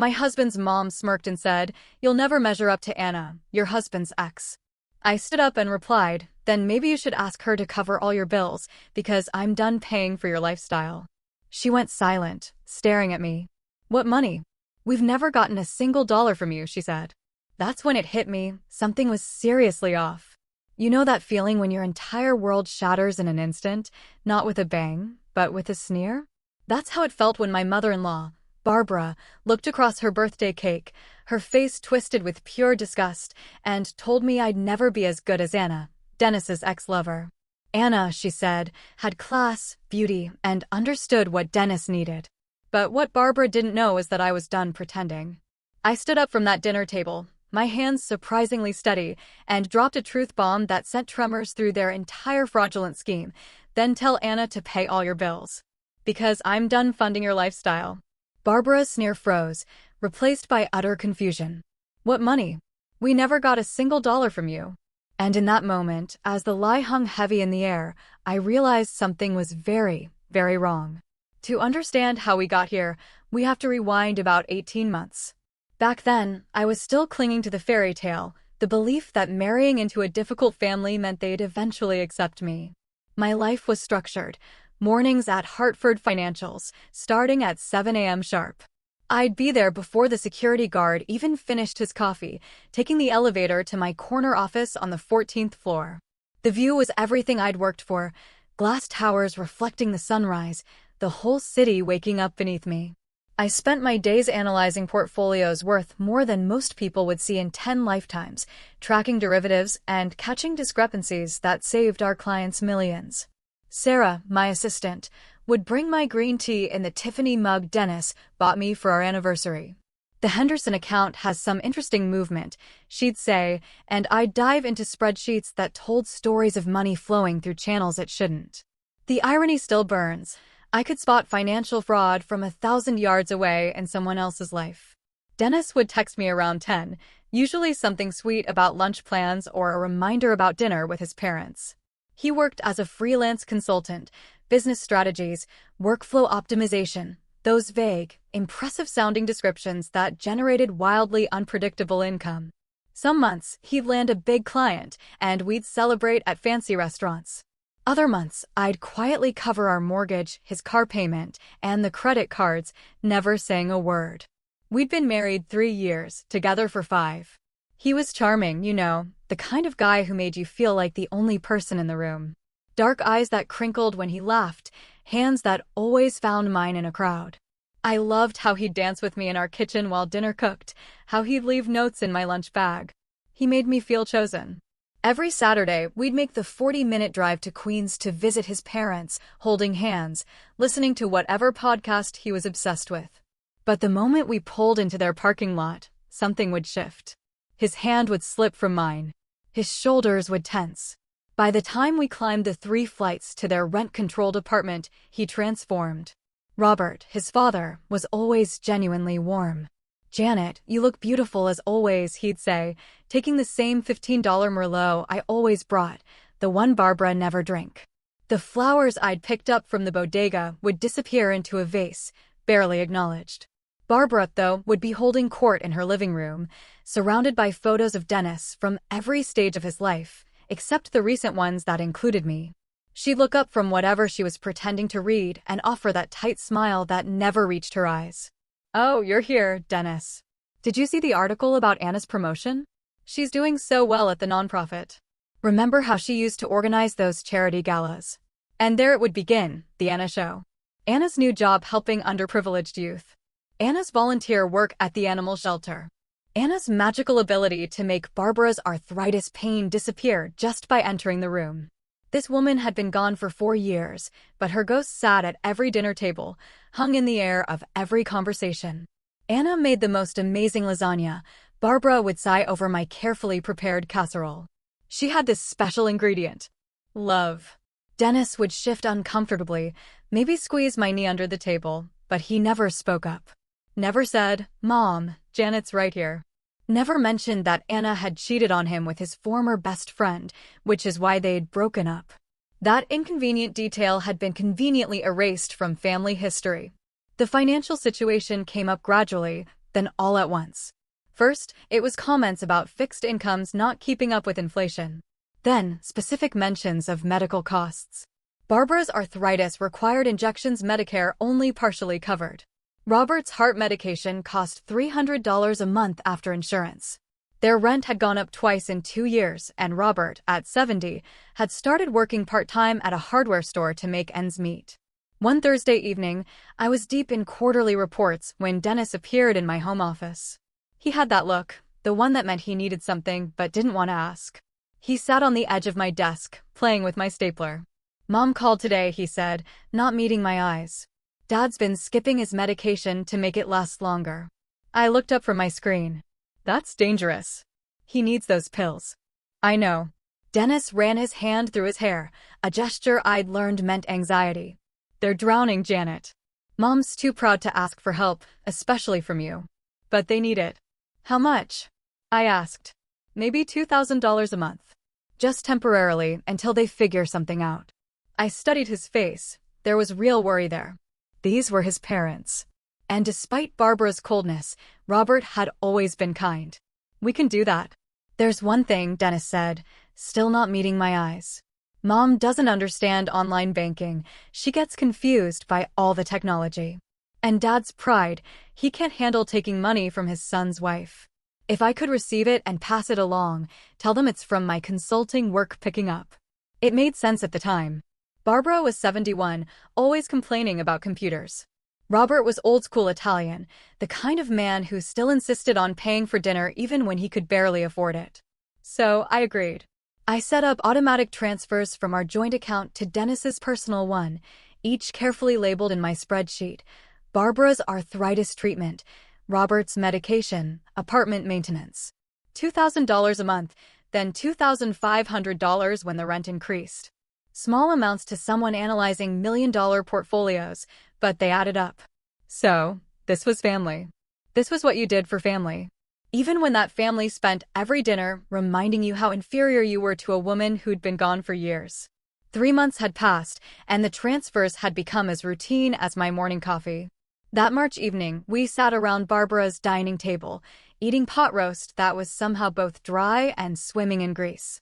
My husband's mom smirked and said, "You'll never measure up to Anna, your husband's ex." I stood up and replied, "Then maybe you should ask her to cover all your bills, because I'm done paying for your lifestyle." She went silent, staring at me. "What money? We've never gotten a single dollar from you," she said. That's when it hit me, something was seriously off. You know that feeling when your entire world shatters in an instant, not with a bang, but with a sneer? That's how it felt when my mother-in-law, Barbara, looked across her birthday cake, her face twisted with pure disgust, and told me I'd never be as good as Anna, Dennis's ex-lover. Anna, she said, had class, beauty, and understood what Dennis needed. But what Barbara didn't know is that I was done pretending. I stood up from that dinner table, my hands surprisingly steady, and dropped a truth bomb that sent tremors through their entire fraudulent scheme. "Then tell Anna to pay all your bills. Because I'm done funding your lifestyle." Barbara's sneer froze, replaced by utter confusion. "What money? We never got a single dollar from you." And in that moment, as the lie hung heavy in the air, I realized something was very, very wrong. To understand how we got here, we have to rewind about 18 months. Back then, I was still clinging to the fairy tale, the belief that marrying into a difficult family meant they'd eventually accept me. My life was structured. Mornings at Hartford Financials, starting at 7 a.m. sharp. I'd be there before the security guard even finished his coffee, taking the elevator to my corner office on the 14th floor. The view was everything I'd worked for, glass towers reflecting the sunrise, the whole city waking up beneath me. I spent my days analyzing portfolios worth more than most people would see in 10 lifetimes, tracking derivatives and catching discrepancies that saved our clients millions. Sarah, my assistant, would bring my green tea in the Tiffany mug Dennis bought me for our anniversary. "The Henderson account has some interesting movement," she'd say, and I'd dive into spreadsheets that told stories of money flowing through channels it shouldn't. The irony still burns. I could spot financial fraud from 1,000 yards away in someone else's life. Dennis would text me around 10, usually something sweet about lunch plans or a reminder about dinner with his parents. He worked as a freelance consultant, business strategies, workflow optimization, those vague, impressive-sounding descriptions that generated wildly unpredictable income. Some months, he'd land a big client, and we'd celebrate at fancy restaurants. Other months, I'd quietly cover our mortgage, his car payment, and the credit cards, never saying a word. We'd been married 3 years, together for 5. He was charming, you know, the kind of guy who made you feel like the only person in the room. Dark eyes that crinkled when he laughed, hands that always found mine in a crowd. I loved how he'd dance with me in our kitchen while dinner cooked, how he'd leave notes in my lunch bag. He made me feel chosen. Every Saturday, we'd make the 40-minute drive to Queens to visit his parents, holding hands, listening to whatever podcast he was obsessed with. But the moment we pulled into their parking lot, something would shift. His hand would slip from mine. His shoulders would tense. By the time we climbed the 3 flights to their rent-controlled apartment, he transformed. Robert, his father, was always genuinely warm. "Janet, you look beautiful as always," he'd say, taking the same $15 Merlot I always brought, the one Barbara never drank. The flowers I'd picked up from the bodega would disappear into a vase, barely acknowledged. Barbara, though, would be holding court in her living room, surrounded by photos of Dennis from every stage of his life, except the recent ones that included me. She'd look up from whatever she was pretending to read and offer that tight smile that never reached her eyes. "Oh, you're here, Dennis. Did you see the article about Anna's promotion? She's doing so well at the nonprofit. Remember how she used to organize those charity galas?" And there it would begin, the Anna show. Anna's new job helping underprivileged youth. Anna's volunteer work at the animal shelter. Anna's magical ability to make Barbara's arthritis pain disappear just by entering the room. This woman had been gone for 4 years, but her ghost sat at every dinner table, hung in the air of every conversation. Anna made the most amazing lasagna. Barbara would sigh over my carefully prepared casserole. She had this special ingredient. Love. Dennis would shift uncomfortably, maybe squeeze my knee under the table, but he never spoke up. Never said, "Mom, Janet's right here." Never mentioned that Anna had cheated on him with his former best friend, which is why they'd broken up. That inconvenient detail had been conveniently erased from family history. The financial situation came up gradually, then all at once. First, it was comments about fixed incomes not keeping up with inflation. Then, specific mentions of medical costs. Barbara's arthritis required injections Medicare only partially covered. Robert's heart medication cost $300 a month after insurance. Their rent had gone up twice in 2 years, and Robert, at 70, had started working part-time at a hardware store to make ends meet. One Thursday evening, I was deep in quarterly reports when Dennis appeared in my home office. He had that look, the one that meant he needed something but didn't want to ask. He sat on the edge of my desk, playing with my stapler. "Mom called today," he said, not meeting my eyes. "Dad's been skipping his medication to make it last longer." I looked up from my screen. "That's dangerous. He needs those pills." "I know." Dennis ran his hand through his hair, a gesture I'd learned meant anxiety. "They're drowning, Janet. Mom's too proud to ask for help, especially from you. But they need it." "How much?" I asked. "Maybe $2,000 a month. Just temporarily, until they figure something out." I studied his face. There was real worry there. These were his parents. And despite Barbara's coldness, Robert had always been kind. "We can do that." "There's one thing," Dennis said, still not meeting my eyes. "Mom doesn't understand online banking. She gets confused by all the technology. And Dad's pride, he can't handle taking money from his son's wife. If I could receive it and pass it along, tell them it's from my consulting work picking up." It made sense at the time. Barbara was 71, always complaining about computers. Robert was old-school Italian, the kind of man who still insisted on paying for dinner even when he could barely afford it. So I agreed. I set up automatic transfers from our joint account to Dennis's personal one, each carefully labeled in my spreadsheet. Barbara's arthritis treatment, Robert's medication, apartment maintenance. $2,000 a month, then $2,500 when the rent increased. Small amounts to someone analyzing million-dollar portfolios, but they added up. So, this was family. This was what you did for family. Even when that family spent every dinner reminding you how inferior you were to a woman who'd been gone for years. 3 months had passed, and the transfers had become as routine as my morning coffee. That March evening, we sat around Barbara's dining table, eating pot roast that was somehow both dry and swimming in grease.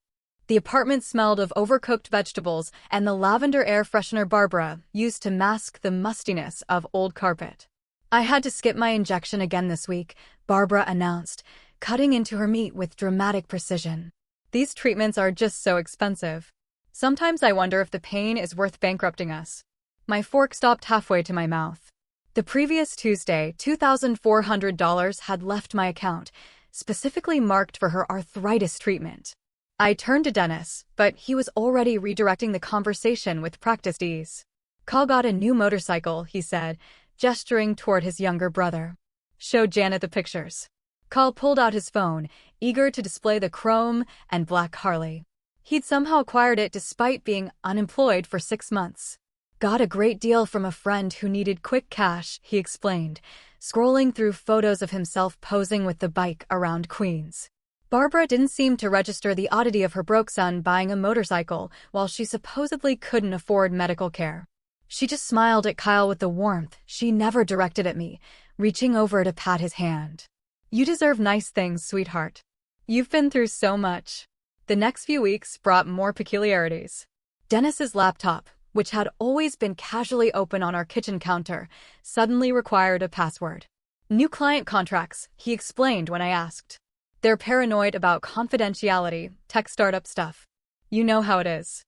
The apartment smelled of overcooked vegetables and the lavender air freshener Barbara used to mask the mustiness of old carpet. "I had to skip my injection again this week," Barbara announced, cutting into her meat with dramatic precision. "These treatments are just so expensive. Sometimes I wonder if the pain is worth bankrupting us." My fork stopped halfway to my mouth. The previous Tuesday, $2,400 had left my account, specifically marked for her arthritis treatment. I turned to Dennis, but he was already redirecting the conversation with practiced ease. "Carl got a new motorcycle," he said, gesturing toward his younger brother. "Show Janet the pictures." Carl pulled out his phone, eager to display the chrome and black Harley. He'd somehow acquired it despite being unemployed for 6 months. "Got a great deal from a friend who needed quick cash," he explained, scrolling through photos of himself posing with the bike around Queens. Barbara didn't seem to register the oddity of her broke son buying a motorcycle while she supposedly couldn't afford medical care. She just smiled at Kyle with the warmth she never directed at me, reaching over to pat his hand. "You deserve nice things, sweetheart. You've been through so much." The next few weeks brought more peculiarities. Dennis's laptop, which had always been casually open on our kitchen counter, suddenly required a password. "New client contracts," he explained when I asked. "They're paranoid about confidentiality, tech startup stuff. You know how it is."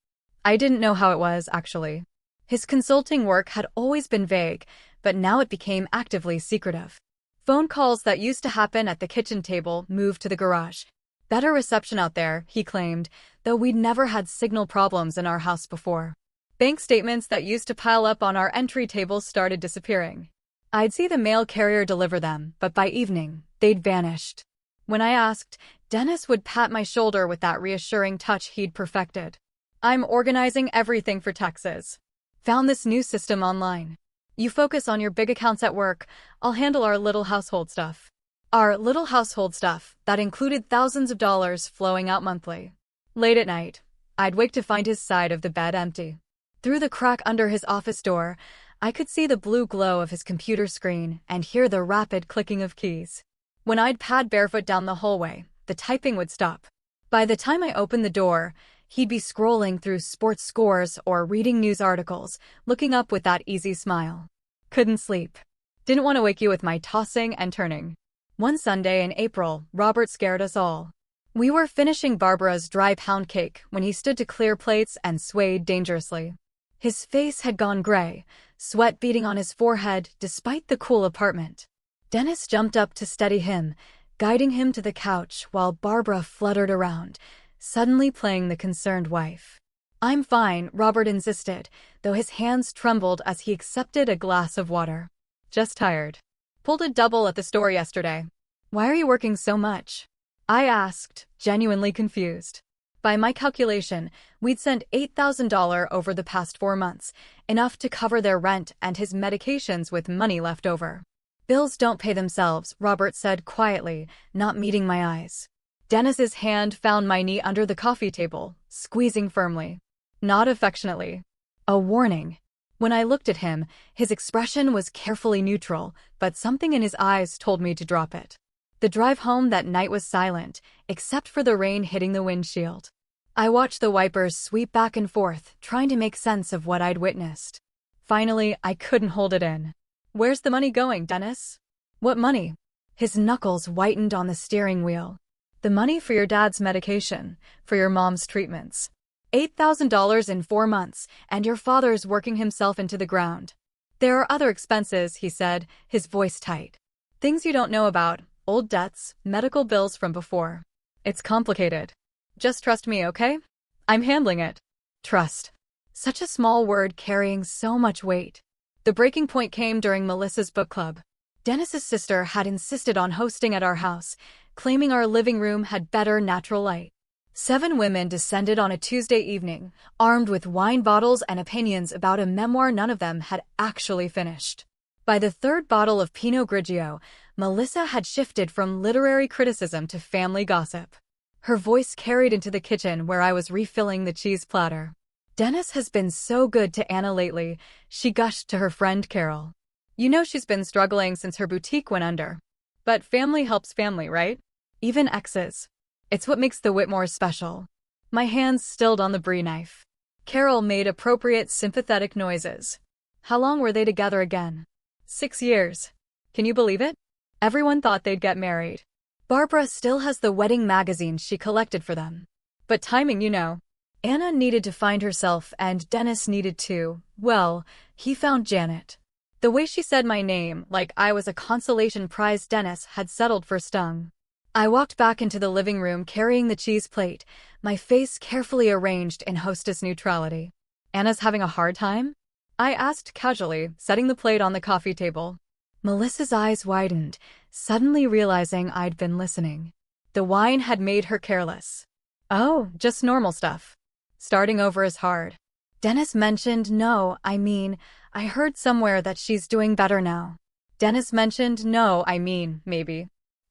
I didn't know how it was, actually. His consulting work had always been vague, but now it became actively secretive. Phone calls that used to happen at the kitchen table moved to the garage. "Better reception out there," he claimed, though we'd never had signal problems in our house before. Bank statements that used to pile up on our entry tables started disappearing. I'd see the mail carrier deliver them, but by evening, they'd vanished. When I asked, Dennis would pat my shoulder with that reassuring touch he'd perfected. "I'm organizing everything for taxes. Found this new system online. You focus on your big accounts at work, I'll handle our little household stuff." Our little household stuff that included thousands of dollars flowing out monthly. Late at night, I'd wake to find his side of the bed empty. Through the crack under his office door, I could see the blue glow of his computer screen and hear the rapid clicking of keys. When I'd pad barefoot down the hallway, the typing would stop. By the time I opened the door, he'd be scrolling through sports scores or reading news articles, looking up with that easy smile. Couldn't sleep. Didn't want to wake you with my tossing and turning. One Sunday in April, Robert scared us all. We were finishing Barbara's dry pound cake when he stood to clear plates and swayed dangerously. His face had gone gray, sweat beading on his forehead despite the cool apartment. Dennis jumped up to steady him, guiding him to the couch while Barbara fluttered around, suddenly playing the concerned wife. "I'm fine," Robert insisted, though his hands trembled as he accepted a glass of water. "Just tired. Pulled a double at the store yesterday." "Why are you working so much?" I asked, genuinely confused. By my calculation, we'd sent $8,000 over the past 4 months, enough to cover their rent and his medications with money left over. "Bills don't pay themselves," Robert said quietly, not meeting my eyes. Dennis's hand found my knee under the coffee table, squeezing firmly. Not affectionately. A warning. When I looked at him, his expression was carefully neutral, but something in his eyes told me to drop it. The drive home that night was silent, except for the rain hitting the windshield. I watched the wipers sweep back and forth, trying to make sense of what I'd witnessed. Finally, I couldn't hold it in. "Where's the money going, Dennis?" "What money?" His knuckles whitened on the steering wheel. "The money for your dad's medication, for your mom's treatments. $8,000 in 4 months, and your father's working himself into the ground. There are other expenses," he said, his voice tight. "Things you don't know about. Old debts, medical bills from before. It's complicated. Just trust me, okay? I'm handling it." Trust. Such a small word carrying so much weight. The breaking point came during Melissa's book club. Dennis's sister had insisted on hosting at our house, claiming our living room had better natural light. 7 women descended on a Tuesday evening, armed with wine bottles and opinions about a memoir none of them had actually finished. By the 3rd bottle of Pinot Grigio, Melissa had shifted from literary criticism to family gossip. Her voice carried into the kitchen where I was refilling the cheese platter. "Dennis has been so good to Anna lately," she gushed to her friend Carol. "You know she's been struggling since her boutique went under. But family helps family, right? Even exes. It's what makes the Whitmores special." My hands stilled on the brie knife. Carol made appropriate sympathetic noises. "How long were they together again?" 6 years. Can you believe it? Everyone thought they'd get married. Barbara still has the wedding magazines she collected for them. But timing, you know. Anna needed to find herself and Dennis needed to, well, he found Janet. The way she said my name, like I was a consolation prize Dennis had settled for, stung. I walked back into the living room carrying the cheese plate, my face carefully arranged in hostess neutrality. "Anna's having a hard time?" I asked casually, setting the plate on the coffee table. Melissa's eyes widened, suddenly realizing I'd been listening. The wine had made her careless. "Oh, just normal stuff. Starting over is hard." Dennis mentioned no, I heard somewhere that she's doing better now. Dennis mentioned no, maybe.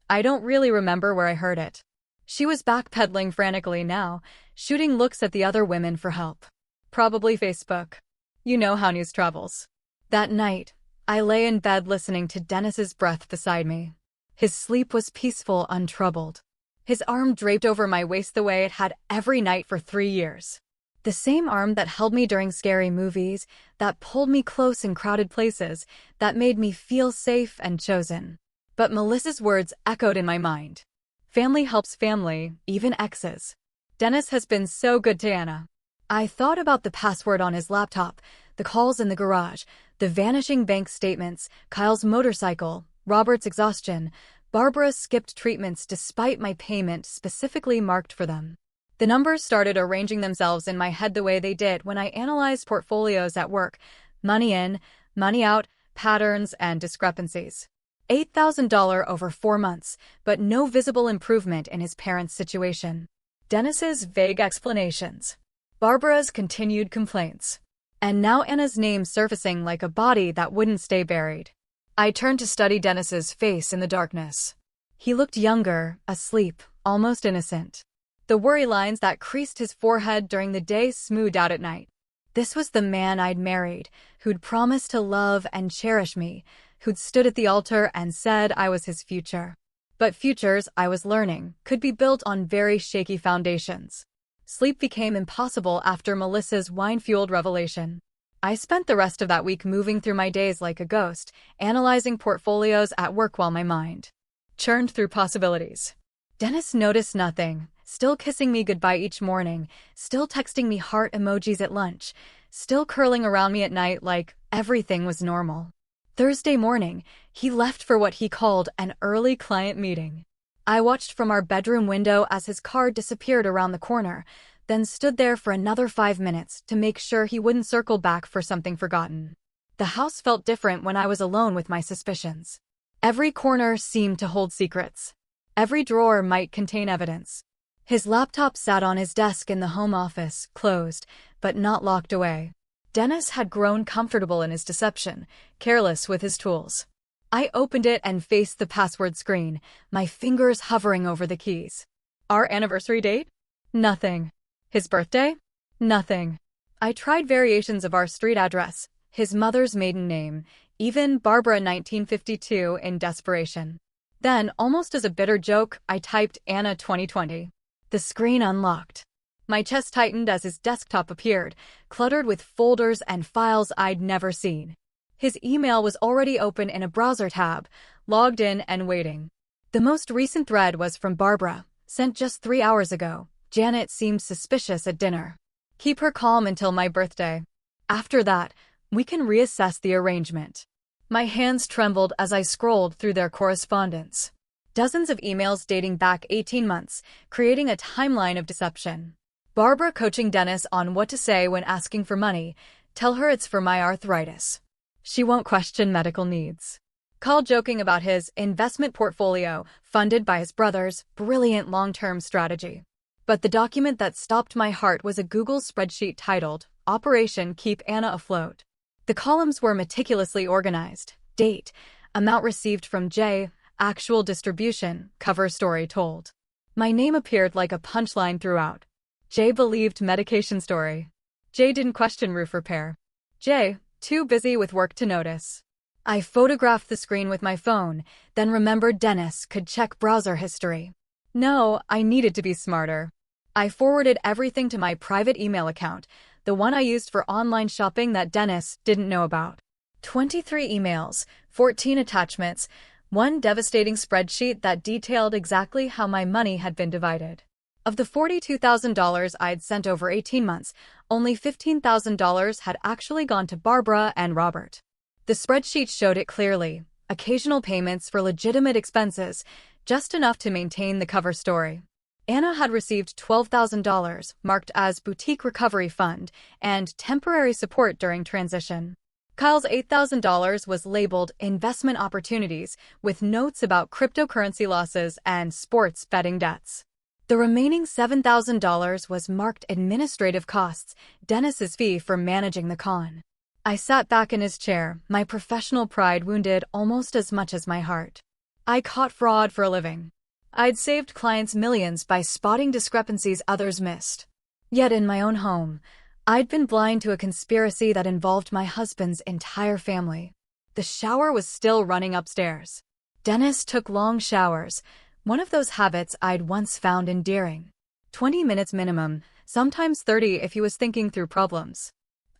I don't really remember where I heard it. She was backpedaling frantically now, shooting looks at the other women for help. Probably Facebook. You know how news travels. That night, I lay in bed listening to Dennis's breath beside me. His sleep was peaceful, untroubled. His arm draped over my waist the way it had every night for 3 years. The same arm that held me during scary movies, that pulled me close in crowded places, that made me feel safe and chosen. But Melissa's words echoed in my mind. Family helps family, even exes. Dennis has been so good to Anna. I thought about the password on his laptop, the calls in the garage, the vanishing bank statements, Kyle's motorcycle, Robert's exhaustion, Barbara's skipped treatments despite my payment specifically marked for them. The numbers started arranging themselves in my head the way they did when I analyzed portfolios at work. Money in, money out, patterns and discrepancies. $8,000 over 4 months, but no visible improvement in his parents' situation. Dennis's vague explanations. Barbara's continued complaints. And now Anna's name surfacing like a body that wouldn't stay buried. I turned to study Dennis's face in the darkness. He looked younger, asleep, almost innocent. The worry lines that creased his forehead during the day smoothed out at night. This was the man I'd married, who'd promised to love and cherish me, who'd stood at the altar and said I was his future. But futures, I was learning, could be built on very shaky foundations. Sleep became impossible after Melissa's wine-fueled revelation. I spent the rest of that week moving through my days like a ghost, analyzing portfolios at work while my mind churned through possibilities. Dennis noticed nothing, still kissing me goodbye each morning, still texting me heart emojis at lunch, still curling around me at night like everything was normal. Thursday morning, he left for what he called an early client meeting. I watched from our bedroom window as his car disappeared around the corner, then stood there for another 5 minutes to make sure he wouldn't circle back for something forgotten. The house felt different when I was alone with my suspicions. Every corner seemed to hold secrets. Every drawer might contain evidence. His laptop sat on his desk in the home office, closed, but not locked away. Dennis had grown comfortable in his deception, careless with his tools. I opened it and faced the password screen, my fingers hovering over the keys. Our anniversary date? Nothing. His birthday? Nothing. I tried variations of our street address, his mother's maiden name, even Barbara 1952 in desperation. Then, almost as a bitter joke, I typed Anna 2020. The screen unlocked. My chest tightened as his desktop appeared, cluttered with folders and files I'd never seen. His email was already open in a browser tab, logged in and waiting. The most recent thread was from Barbara, sent just 3 hours ago. Janet seemed suspicious at dinner. Keep her calm until my birthday. After that, we can reassess the arrangement. My hands trembled as I scrolled through their correspondence. Dozens of emails dating back 18 months, creating a timeline of deception. Barbara coaching Dennis on what to say when asking for money. Tell her it's for my arthritis. She won't question medical needs. Call joking about his investment portfolio, funded by his brother's brilliant long-term strategy. But the document that stopped my heart was a Google spreadsheet titled, Operation Keep Anna Afloat. The columns were meticulously organized. Date, amount received from J, actual distribution, cover story told. My name appeared like a punchline throughout. J believed medication story. J didn't question roof repair. J, too busy with work to notice. I photographed the screen with my phone, then remembered Dennis could check browser history. No, I needed to be smarter. I forwarded everything to my private email account, the one I used for online shopping that Dennis didn't know about. 23 emails, 14 attachments, one devastating spreadsheet that detailed exactly how my money had been divided. Of the $42,000 I'd sent over 18 months, only $15,000 had actually gone to Barbara and Robert. The spreadsheet showed it clearly, occasional payments for legitimate expenses, just enough to maintain the cover story. Anna had received $12,000, marked as Boutique Recovery Fund, and temporary support during transition. Kyle's $8,000 was labeled Investment Opportunities, with notes about cryptocurrency losses and sports betting debts. The remaining $7,000 was marked Administrative Costs, Dennis's fee for managing the con. I sat back in his chair, my professional pride wounded almost as much as my heart. I caught fraud for a living. I'd saved clients millions by spotting discrepancies others missed. Yet in my own home, I'd been blind to a conspiracy that involved my husband's entire family. The shower was still running upstairs. Dennis took long showers, one of those habits I'd once found endearing. 20 minutes minimum, sometimes 30 if he was thinking through problems.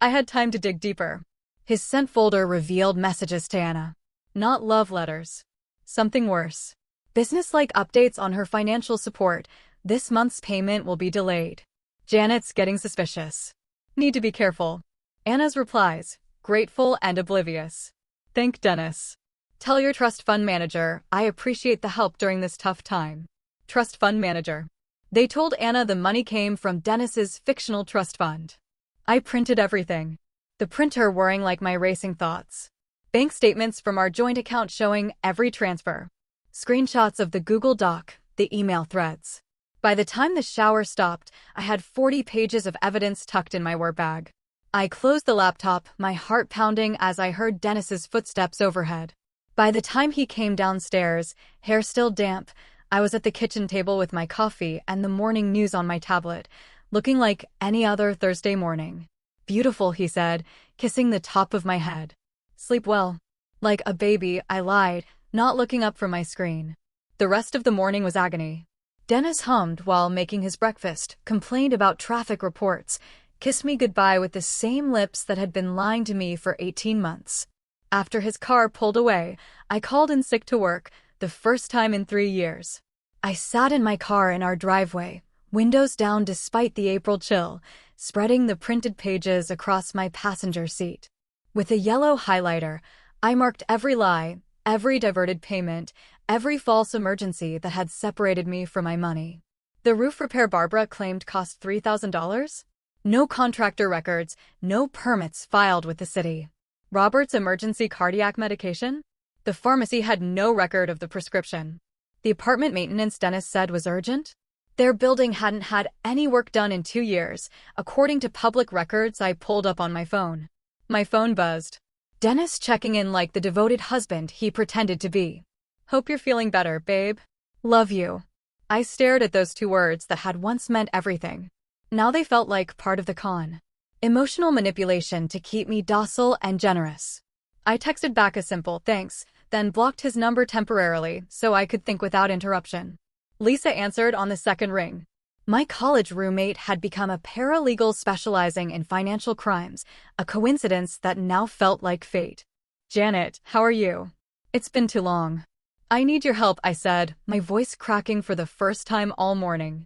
I had time to dig deeper. His sent folder revealed messages to Anna. Not love letters. Something worse. Business-like updates on her financial support. This month's payment will be delayed. Janet's getting suspicious. Need to be careful. Anna's replies, grateful and oblivious. Thank Dennis. Tell your trust fund manager, I appreciate the help during this tough time. Trust fund manager. They told Anna the money came from Dennis's fictional trust fund. I printed everything. The printer whirring like my racing thoughts. Bank statements from our joint account showing every transfer. Screenshots of the Google Doc, the email threads. By the time the shower stopped, I had 40 pages of evidence tucked in my work bag. I closed the laptop, my heart pounding as I heard Dennis's footsteps overhead. By the time he came downstairs, hair still damp, I was at the kitchen table with my coffee and the morning news on my tablet, looking like any other Thursday morning. Beautiful, he said, kissing the top of my head. Sleep well. Like a baby, I lied, not looking up from my screen. The rest of the morning was agony. Dennis hummed while making his breakfast, complained about traffic reports, kissed me goodbye with the same lips that had been lying to me for 18 months. After his car pulled away, I called in sick to work, the first time in 3 years. I sat in my car in our driveway, windows down despite the April chill, spreading the printed pages across my passenger seat. With a yellow highlighter, I marked every lie, every diverted payment, every false emergency that had separated me from my money. The roof repair Barbara claimed cost $3,000? No contractor records, no permits filed with the city. Robert's emergency cardiac medication? The pharmacy had no record of the prescription. The apartment maintenance Dennis said was urgent? Their building hadn't had any work done in 2 years, according to public records I pulled up on my phone. My phone buzzed. Dennis checking in like the devoted husband he pretended to be. Hope you're feeling better, babe. Love you. I stared at those 2 words that had once meant everything. Now they felt like part of the con. Emotional manipulation to keep me docile and generous. I texted back a simple thanks, then blocked his number temporarily so I could think without interruption. Lisa answered on the second ring. My college roommate had become a paralegal specializing in financial crimes, a coincidence that now felt like fate. Janet, how are you? It's been too long. I need your help, I said, my voice cracking for the first time all morning.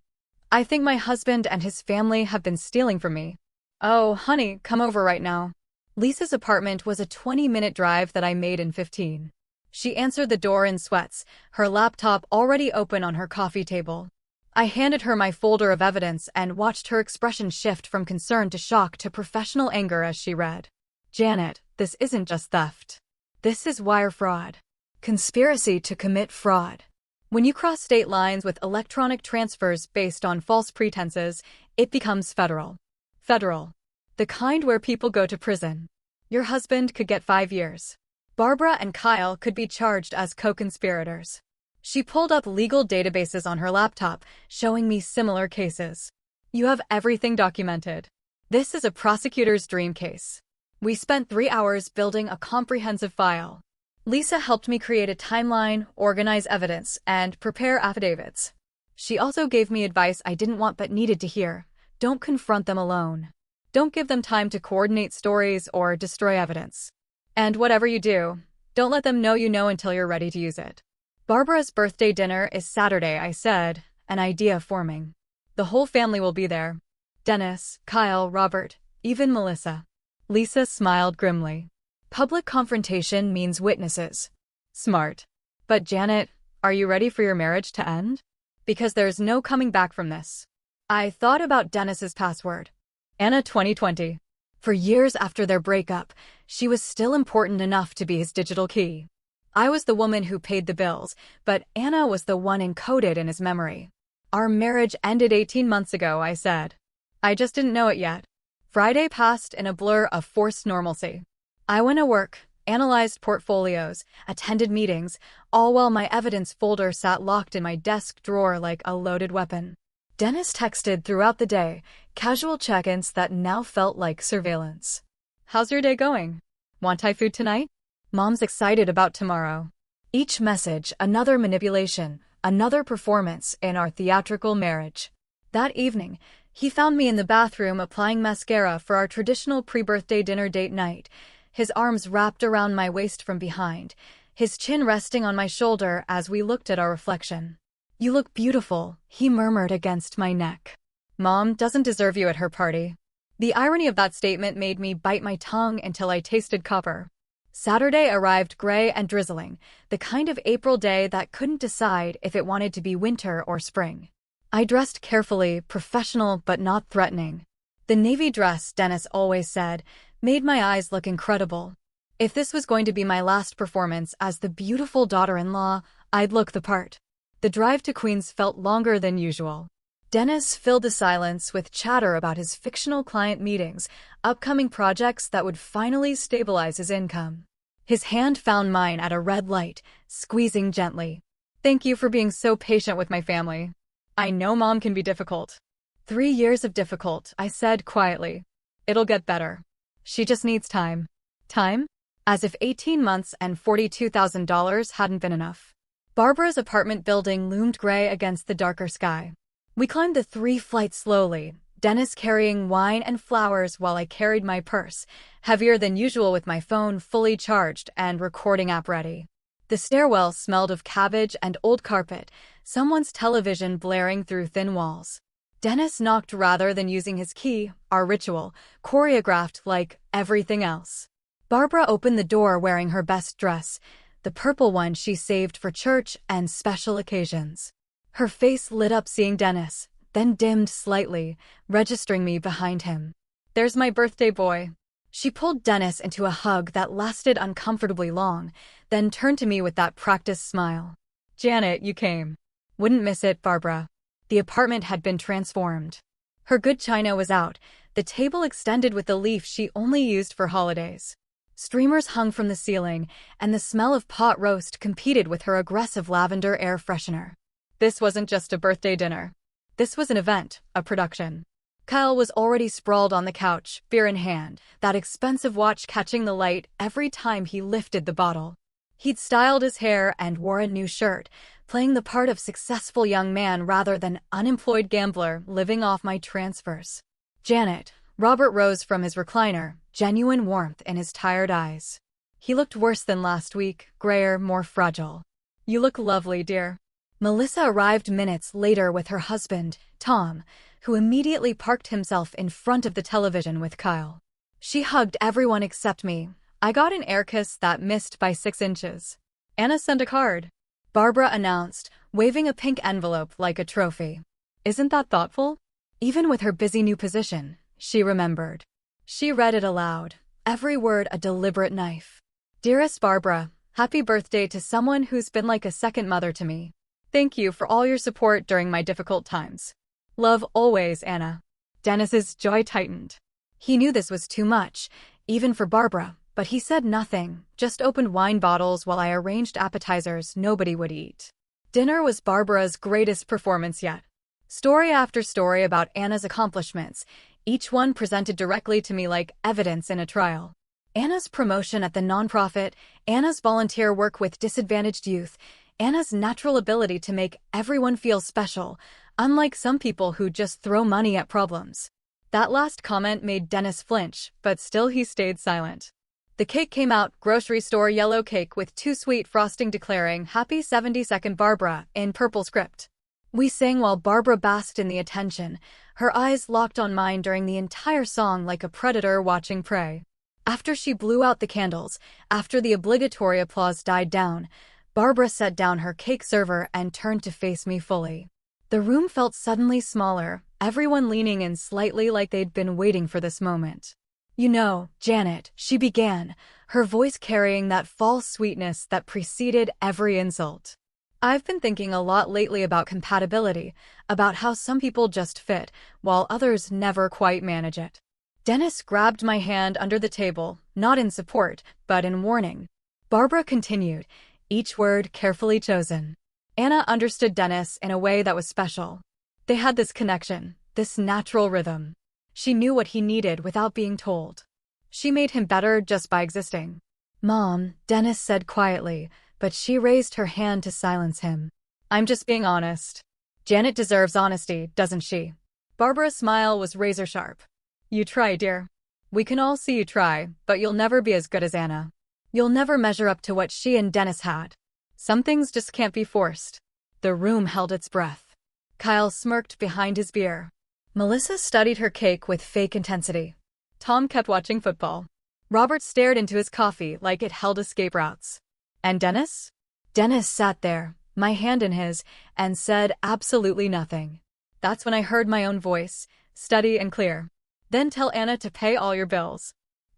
I think my husband and his family have been stealing from me. Oh, honey, come over right now. Lisa's apartment was a 20-minute drive that I made in 15. She answered the door in sweats, her laptop already open on her coffee table. I handed her my folder of evidence and watched her expression shift from concern to shock to professional anger as she read. Janet, this isn't just theft. This is wire fraud. Conspiracy to commit fraud. When you cross state lines with electronic transfers based on false pretenses, it becomes federal. Federal. The kind where people go to prison. Your husband could get 5 years. Barbara and Kyle could be charged as co-conspirators. She pulled up legal databases on her laptop, showing me similar cases. You have everything documented. This is a prosecutor's dream case. We spent 3 hours building a comprehensive file. Lisa helped me create a timeline, organize evidence, and prepare affidavits. She also gave me advice I didn't want but needed to hear. Don't confront them alone. Don't give them time to coordinate stories or destroy evidence. And whatever you do, don't let them know you know until you're ready to use it. Barbara's birthday dinner is Saturday, I said, an idea forming. The whole family will be there. Dennis, Kyle, Robert, even Melissa. Lisa smiled grimly. Public confrontation means witnesses. Smart. But Janet, are you ready for your marriage to end? Because there's no coming back from this. I thought about Dennis's password. Anna 2020. For years after their breakup, she was still important enough to be his digital key. I was the woman who paid the bills, but Anna was the one encoded in his memory. Our marriage ended 18 months ago, I said. I just didn't know it yet. Friday passed in a blur of forced normalcy. I went to work, analyzed portfolios, attended meetings, all while my evidence folder sat locked in my desk drawer like a loaded weapon. Dennis texted throughout the day, casual check-ins that now felt like surveillance. How's your day going? Want Thai food tonight? Mom's excited about tomorrow. Each message, another manipulation, another performance in our theatrical marriage. That evening, he found me in the bathroom applying mascara for our traditional pre-birthday dinner date night, his arms wrapped around my waist from behind, his chin resting on my shoulder as we looked at our reflection. You look beautiful, he murmured against my neck. Mom doesn't deserve you at her party. The irony of that statement made me bite my tongue until I tasted copper. Saturday arrived gray and drizzling, the kind of April day that couldn't decide if it wanted to be winter or spring. I dressed carefully, professional but not threatening. The navy dress, Dennis always said, made my eyes look incredible. If this was going to be my last performance as the beautiful daughter-in-law, I'd look the part. The drive to Queens felt longer than usual. Dennis filled the silence with chatter about his fictional client meetings, upcoming projects that would finally stabilize his income. His hand found mine at a red light, squeezing gently. Thank you for being so patient with my family. I know Mom can be difficult. 3 years of difficult, I said quietly. It'll get better. She just needs time. Time? As if 18 months and $42,000 hadn't been enough. Barbara's apartment building loomed gray against the darker sky. We climbed the 3 flights slowly, Dennis carrying wine and flowers while I carried my purse, heavier than usual with my phone fully charged and recording app ready. The stairwell smelled of cabbage and old carpet, someone's television blaring through thin walls. Dennis knocked rather than using his key, our ritual, choreographed like everything else. Barbara opened the door wearing her best dress, the purple one she saved for church and special occasions. Her face lit up seeing Dennis, then dimmed slightly, registering me behind him. "There's my birthday boy." She pulled Dennis into a hug that lasted uncomfortably long, then turned to me with that practiced smile. "Janet, you came. Wouldn't miss it, Barbara." The apartment had been transformed. Her good china was out, the table extended with the leaf she only used for holidays. Streamers hung from the ceiling, and the smell of pot roast competed with her aggressive lavender air freshener. This wasn't just a birthday dinner. This was an event, a production. Kyle was already sprawled on the couch, beer in hand, that expensive watch catching the light every time he lifted the bottle. He'd styled his hair and wore a new shirt, playing the part of successful young man rather than unemployed gambler living off my transfers. "Janet." Robert rose from his recliner, genuine warmth in his tired eyes. He looked worse than last week, grayer, more fragile. "You look lovely, dear." Melissa arrived minutes later with her husband, Tom, who immediately parked himself in front of the television with Kyle. She hugged everyone except me. I got an air kiss that missed by 6 inches. "Anna sent a card," Barbara announced, waving a pink envelope like a trophy. "Isn't that thoughtful?" Even with her busy new position, she remembered. She read it aloud, every word a deliberate knife. "Dearest Barbara, happy birthday to someone who's been like a second mother to me. Thank you for all your support during my difficult times. Love always, Anna." Dennis's jaw tightened. He knew this was too much, even for Barbara, but he said nothing, just opened wine bottles while I arranged appetizers nobody would eat. Dinner was Barbara's greatest performance yet. Story after story about Anna's accomplishments, each one presented directly to me like evidence in a trial. Anna's promotion at the nonprofit, Anna's volunteer work with disadvantaged youth, Anna's natural ability to make everyone feel special, unlike some people who just throw money at problems. That last comment made Dennis flinch, but still he stayed silent. The cake came out, grocery store yellow cake with too sweet frosting declaring "Happy 72nd Barbara" in purple script. We sang while Barbara basked in the attention, her eyes locked on mine during the entire song like a predator watching prey. After she blew out the candles, after the obligatory applause died down, Barbara set down her cake server and turned to face me fully. The room felt suddenly smaller, everyone leaning in slightly like they'd been waiting for this moment. "You know, Janet," she began, her voice carrying that false sweetness that preceded every insult. "I've been thinking a lot lately about compatibility, about how some people just fit, while others never quite manage it." Dennis grabbed my hand under the table, not in support, but in warning. Barbara continued, each word carefully chosen. Anna understood Dennis in a way that was special. They had this connection, this natural rhythm. She knew what he needed without being told. She made him better just by existing. "Mom," Dennis said quietly, but she raised her hand to silence him. "I'm just being honest." "Janet deserves honesty, doesn't she?" Barbara's smile was razor sharp. "You try, dear. We can all see you try, but you'll never be as good as Anna. You'll never measure up to what she and Dennis had. Some things just can't be forced." The room held its breath. Kyle smirked behind his beer. Melissa studied her cake with fake intensity. Tom kept watching football. Robert stared into his coffee like it held escape routes. "And Dennis?" Dennis sat there, my hand in his, and said absolutely nothing. That's when I heard my own voice, steady and clear. "Then tell Anna to pay all your bills.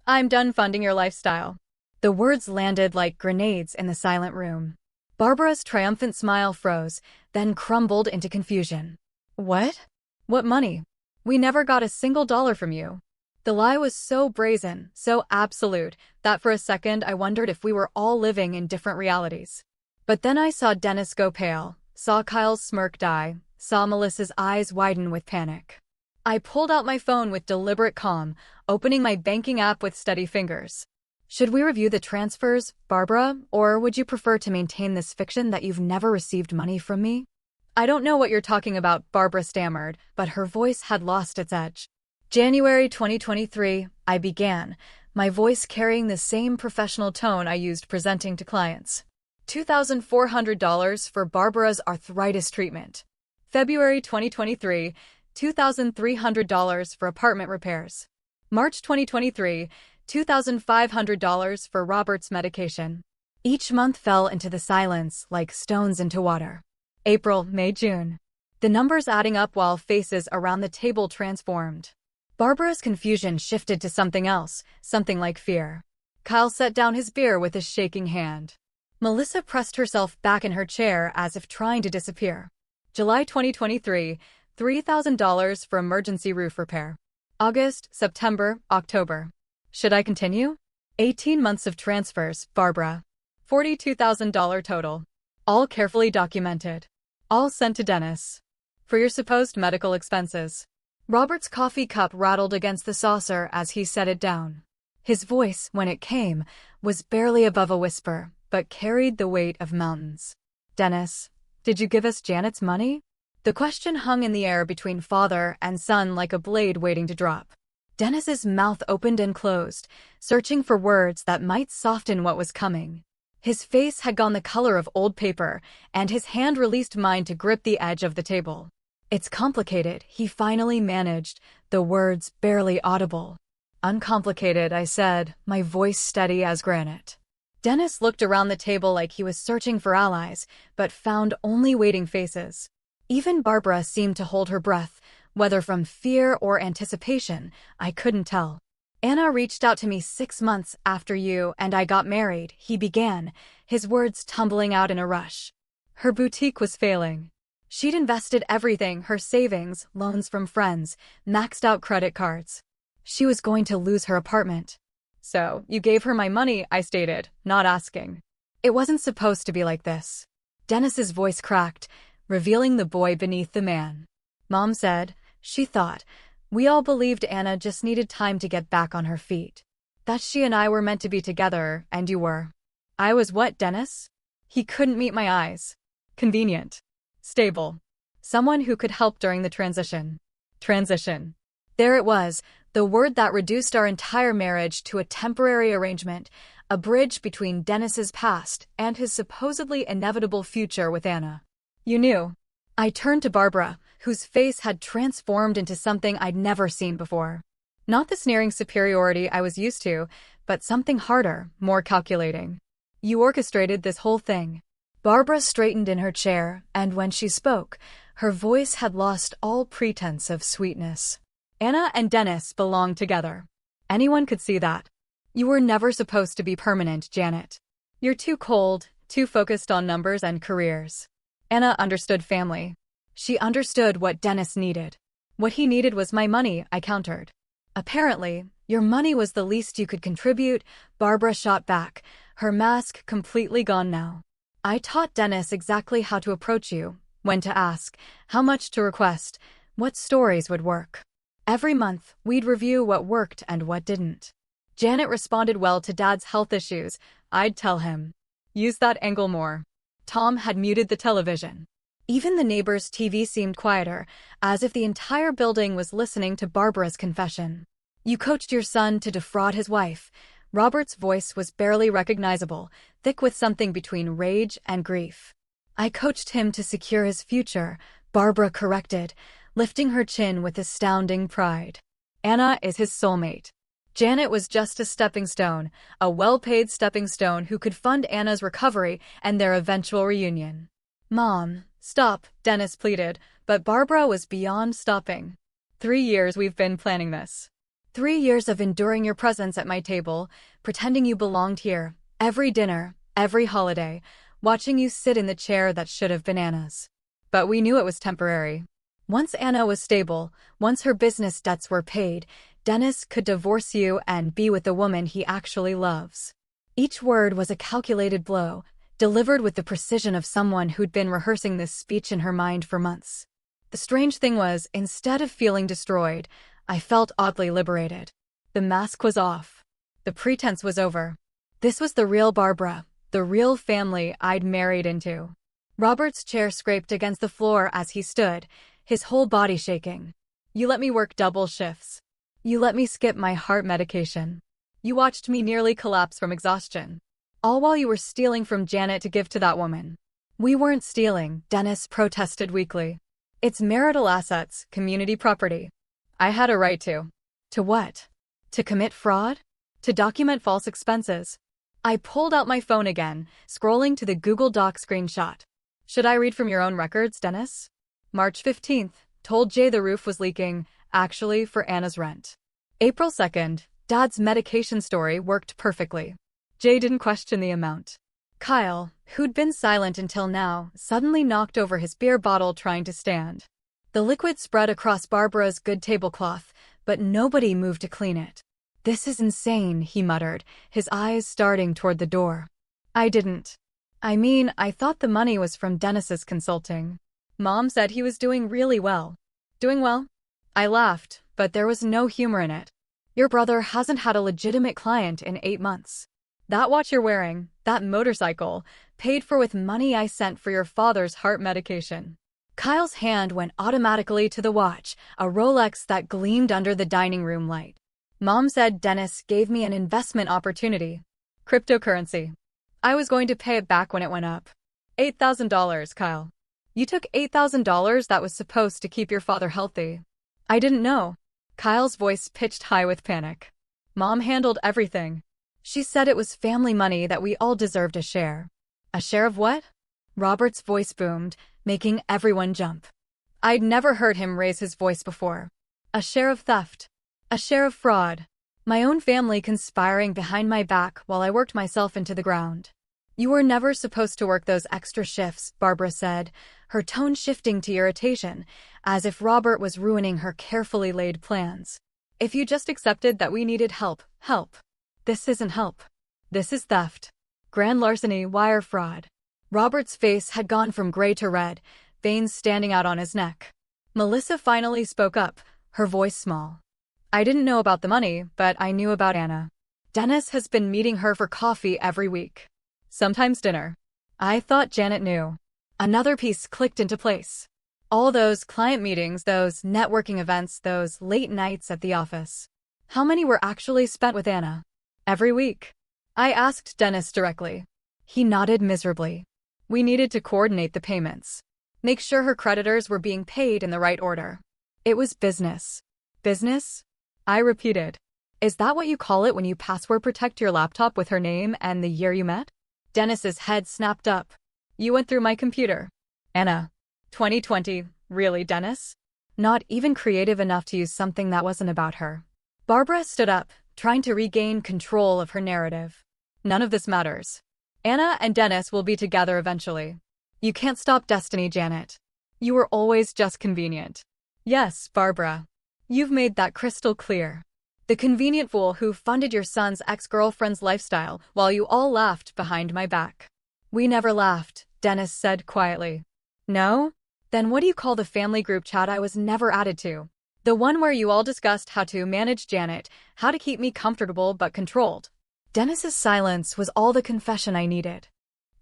I'm done funding your lifestyle." The words landed like grenades in the silent room. Barbara's triumphant smile froze, then crumbled into confusion. "What? What money? We never got a single dollar from you." The lie was so brazen, so absolute, that for a second I wondered if we were all living in different realities. But then I saw Dennis go pale, saw Kyle's smirk die, saw Melissa's eyes widen with panic. I pulled out my phone with deliberate calm, opening my banking app with steady fingers. Should we review the transfers, Barbara, or would you prefer to maintain this fiction that you've never received money from me? I don't know what you're talking about, Barbara stammered, but her voice had lost its edge. January 2023, I began, my voice carrying the same professional tone I used presenting to clients. $2,400 for Barbara's arthritis treatment. February 2023, $2,300 for apartment repairs. March 2023, $2,500 for Robert's medication. Each month fell into the silence like stones into water. April, May, June. The numbers adding up while faces around the table transformed. Barbara's confusion shifted to something else, something like fear. Kyle set down his beer with a shaking hand. Melissa pressed herself back in her chair as if trying to disappear. July 2023, $3,000 for emergency roof repair. August, September, October. Should I continue? 18 months of transfers, Barbara. $42,000 total. All carefully documented. All sent to Dennis. For your supposed medical expenses. Robert's coffee cup rattled against the saucer as he set it down. His voice, when it came, was barely above a whisper, but carried the weight of mountains. Dennis, did you give us Janet's money? The question hung in the air between father and son like a blade waiting to drop. Dennis's mouth opened and closed, searching for words that might soften what was coming. His face had gone the color of old paper, and his hand released mine to grip the edge of the table. It's complicated, he finally managed, the words barely audible. Uncomplicated, I said, my voice steady as granite. Dennis looked around the table like he was searching for allies, but found only waiting faces. Even Barbara seemed to hold her breath, whether from fear or anticipation, I couldn't tell. Anna reached out to me 6 months after you and I got married, he began, his words tumbling out in a rush. Her boutique was failing. She'd invested everything, her savings, loans from friends, maxed out credit cards. She was going to lose her apartment. So, you gave her my money, I stated, not asking. It wasn't supposed to be like this. Dennis's voice cracked, revealing the boy beneath the man. Mom said, she thought, we all believed Anna just needed time to get back on her feet. That she and I were meant to be together, and you were. I was what, Dennis? He couldn't meet my eyes. Convenient. Stable. Someone who could help during the transition. Transition. There it was, the word that reduced our entire marriage to a temporary arrangement, a bridge between Dennis's past and his supposedly inevitable future with Anna. You knew. I turned to Barbara, whose face had transformed into something I'd never seen before. Not the sneering superiority I was used to, but something harder, more calculating. You orchestrated this whole thing. Barbara straightened in her chair, and when she spoke, her voice had lost all pretense of sweetness. Anna and Dennis belonged together. Anyone could see that. You were never supposed to be permanent, Janet. You're too cold, too focused on numbers and careers. Anna understood family. She understood what Dennis needed. What he needed was my money, I countered. Apparently, your money was the least you could contribute, Barbara shot back, her mask completely gone now. I taught Dennis exactly how to approach you, when to ask, how much to request, what stories would work. Every month, we'd review what worked and what didn't. Janet responded well to Dad's health issues. I'd tell him, use that angle more. Tom had muted the television. Even the neighbor's TV seemed quieter, as if the entire building was listening to Barbara's confession. You coached your son to defraud his wife. Robert's voice was barely recognizable, thick with something between rage and grief. I coached him to secure his future, Barbara corrected, lifting her chin with astounding pride. Anna is his soulmate. Janet was just a stepping stone, a well-paid stepping stone who could fund Anna's recovery and their eventual reunion. Mom, stop, Dennis pleaded, but Barbara was beyond stopping. 3 years we've been planning this. 3 years of enduring your presence at my table, pretending you belonged here, every dinner, every holiday, watching you sit in the chair that should have been Anna's. But we knew it was temporary. Once Anna was stable, once her business debts were paid, Dennis could divorce you and be with the woman he actually loves. Each word was a calculated blow, delivered with the precision of someone who'd been rehearsing this speech in her mind for months. The strange thing was, instead of feeling destroyed, I felt oddly liberated. The mask was off. The pretense was over. This was the real Barbara, the real family I'd married into. Robert's chair scraped against the floor as he stood, his whole body shaking. You let me work double shifts. You let me skip my heart medication. You watched me nearly collapse from exhaustion. All while you were stealing from Janet to give to that woman. We weren't stealing, Dennis protested weakly. It's marital assets, community property. I had a right to. To what? To commit fraud? To document false expenses? I pulled out my phone again, scrolling to the Google Doc screenshot. Should I read from your own records, Dennis? March 15th, told Jay the roof was leaking, actually for Anna's rent. April 2nd, Dad's medication story worked perfectly. Jay didn't question the amount. Kyle, who'd been silent until now, suddenly knocked over his beer bottle trying to stand. The liquid spread across Barbara's good tablecloth, but nobody moved to clean it. This is insane, he muttered, his eyes starting toward the door. I didn't. I thought the money was from Dennis's consulting. Mom said he was doing really well. Doing well? I laughed, but there was no humor in it. Your brother hasn't had a legitimate client in 8 months. That watch you're wearing, that motorcycle, paid for with money I sent for your father's heart medication. Kyle's hand went automatically to the watch, a Rolex that gleamed under the dining room light. Mom said Dennis gave me an investment opportunity. Cryptocurrency. I was going to pay it back when it went up. $8,000, Kyle. You took $8,000 that was supposed to keep your father healthy. I didn't know. Kyle's voice pitched high with panic. Mom handled everything. She said it was family money that we all deserved a share. A share of what? Robert's voice boomed, making everyone jump. I'd never heard him raise his voice before. A share of theft. A share of fraud. My own family conspiring behind my back while I worked myself into the ground. You were never supposed to work those extra shifts, Barbara said, her tone shifting to irritation, as if Robert was ruining her carefully laid plans. If you just accepted that we needed help. This isn't help. This is theft. Grand larceny, wire fraud. Robert's face had gone from gray to red, veins standing out on his neck. Melissa finally spoke up, her voice small. I didn't know about the money, but I knew about Anna. Dennis has been meeting her for coffee every week. Sometimes dinner. I thought Janet knew. Another piece clicked into place. All those client meetings, those networking events, those late nights at the office. How many were actually spent with Anna? Every week. I asked Dennis directly. He nodded miserably. We needed to coordinate the payments. Make sure her creditors were being paid in the right order. It was business. Business? I repeated. Is that what you call it when you password protect your laptop with her name and the year you met? Dennis's head snapped up. You went through my computer. Anna. 2020. Really, Dennis? Not even creative enough to use something that wasn't about her. Barbara stood up, trying to regain control of her narrative. None of this matters. Anna and Dennis will be together eventually. You can't stop destiny, Janet. You were always just convenient. Yes, Barbara. You've made that crystal clear. The convenient fool who funded your son's ex-girlfriend's lifestyle while you all laughed behind my back. We never laughed, Dennis said quietly. No? Then what do you call the family group chat I was never added to? The one where you all discussed how to manage Janet, how to keep me comfortable but controlled. Dennis's silence was all the confession I needed.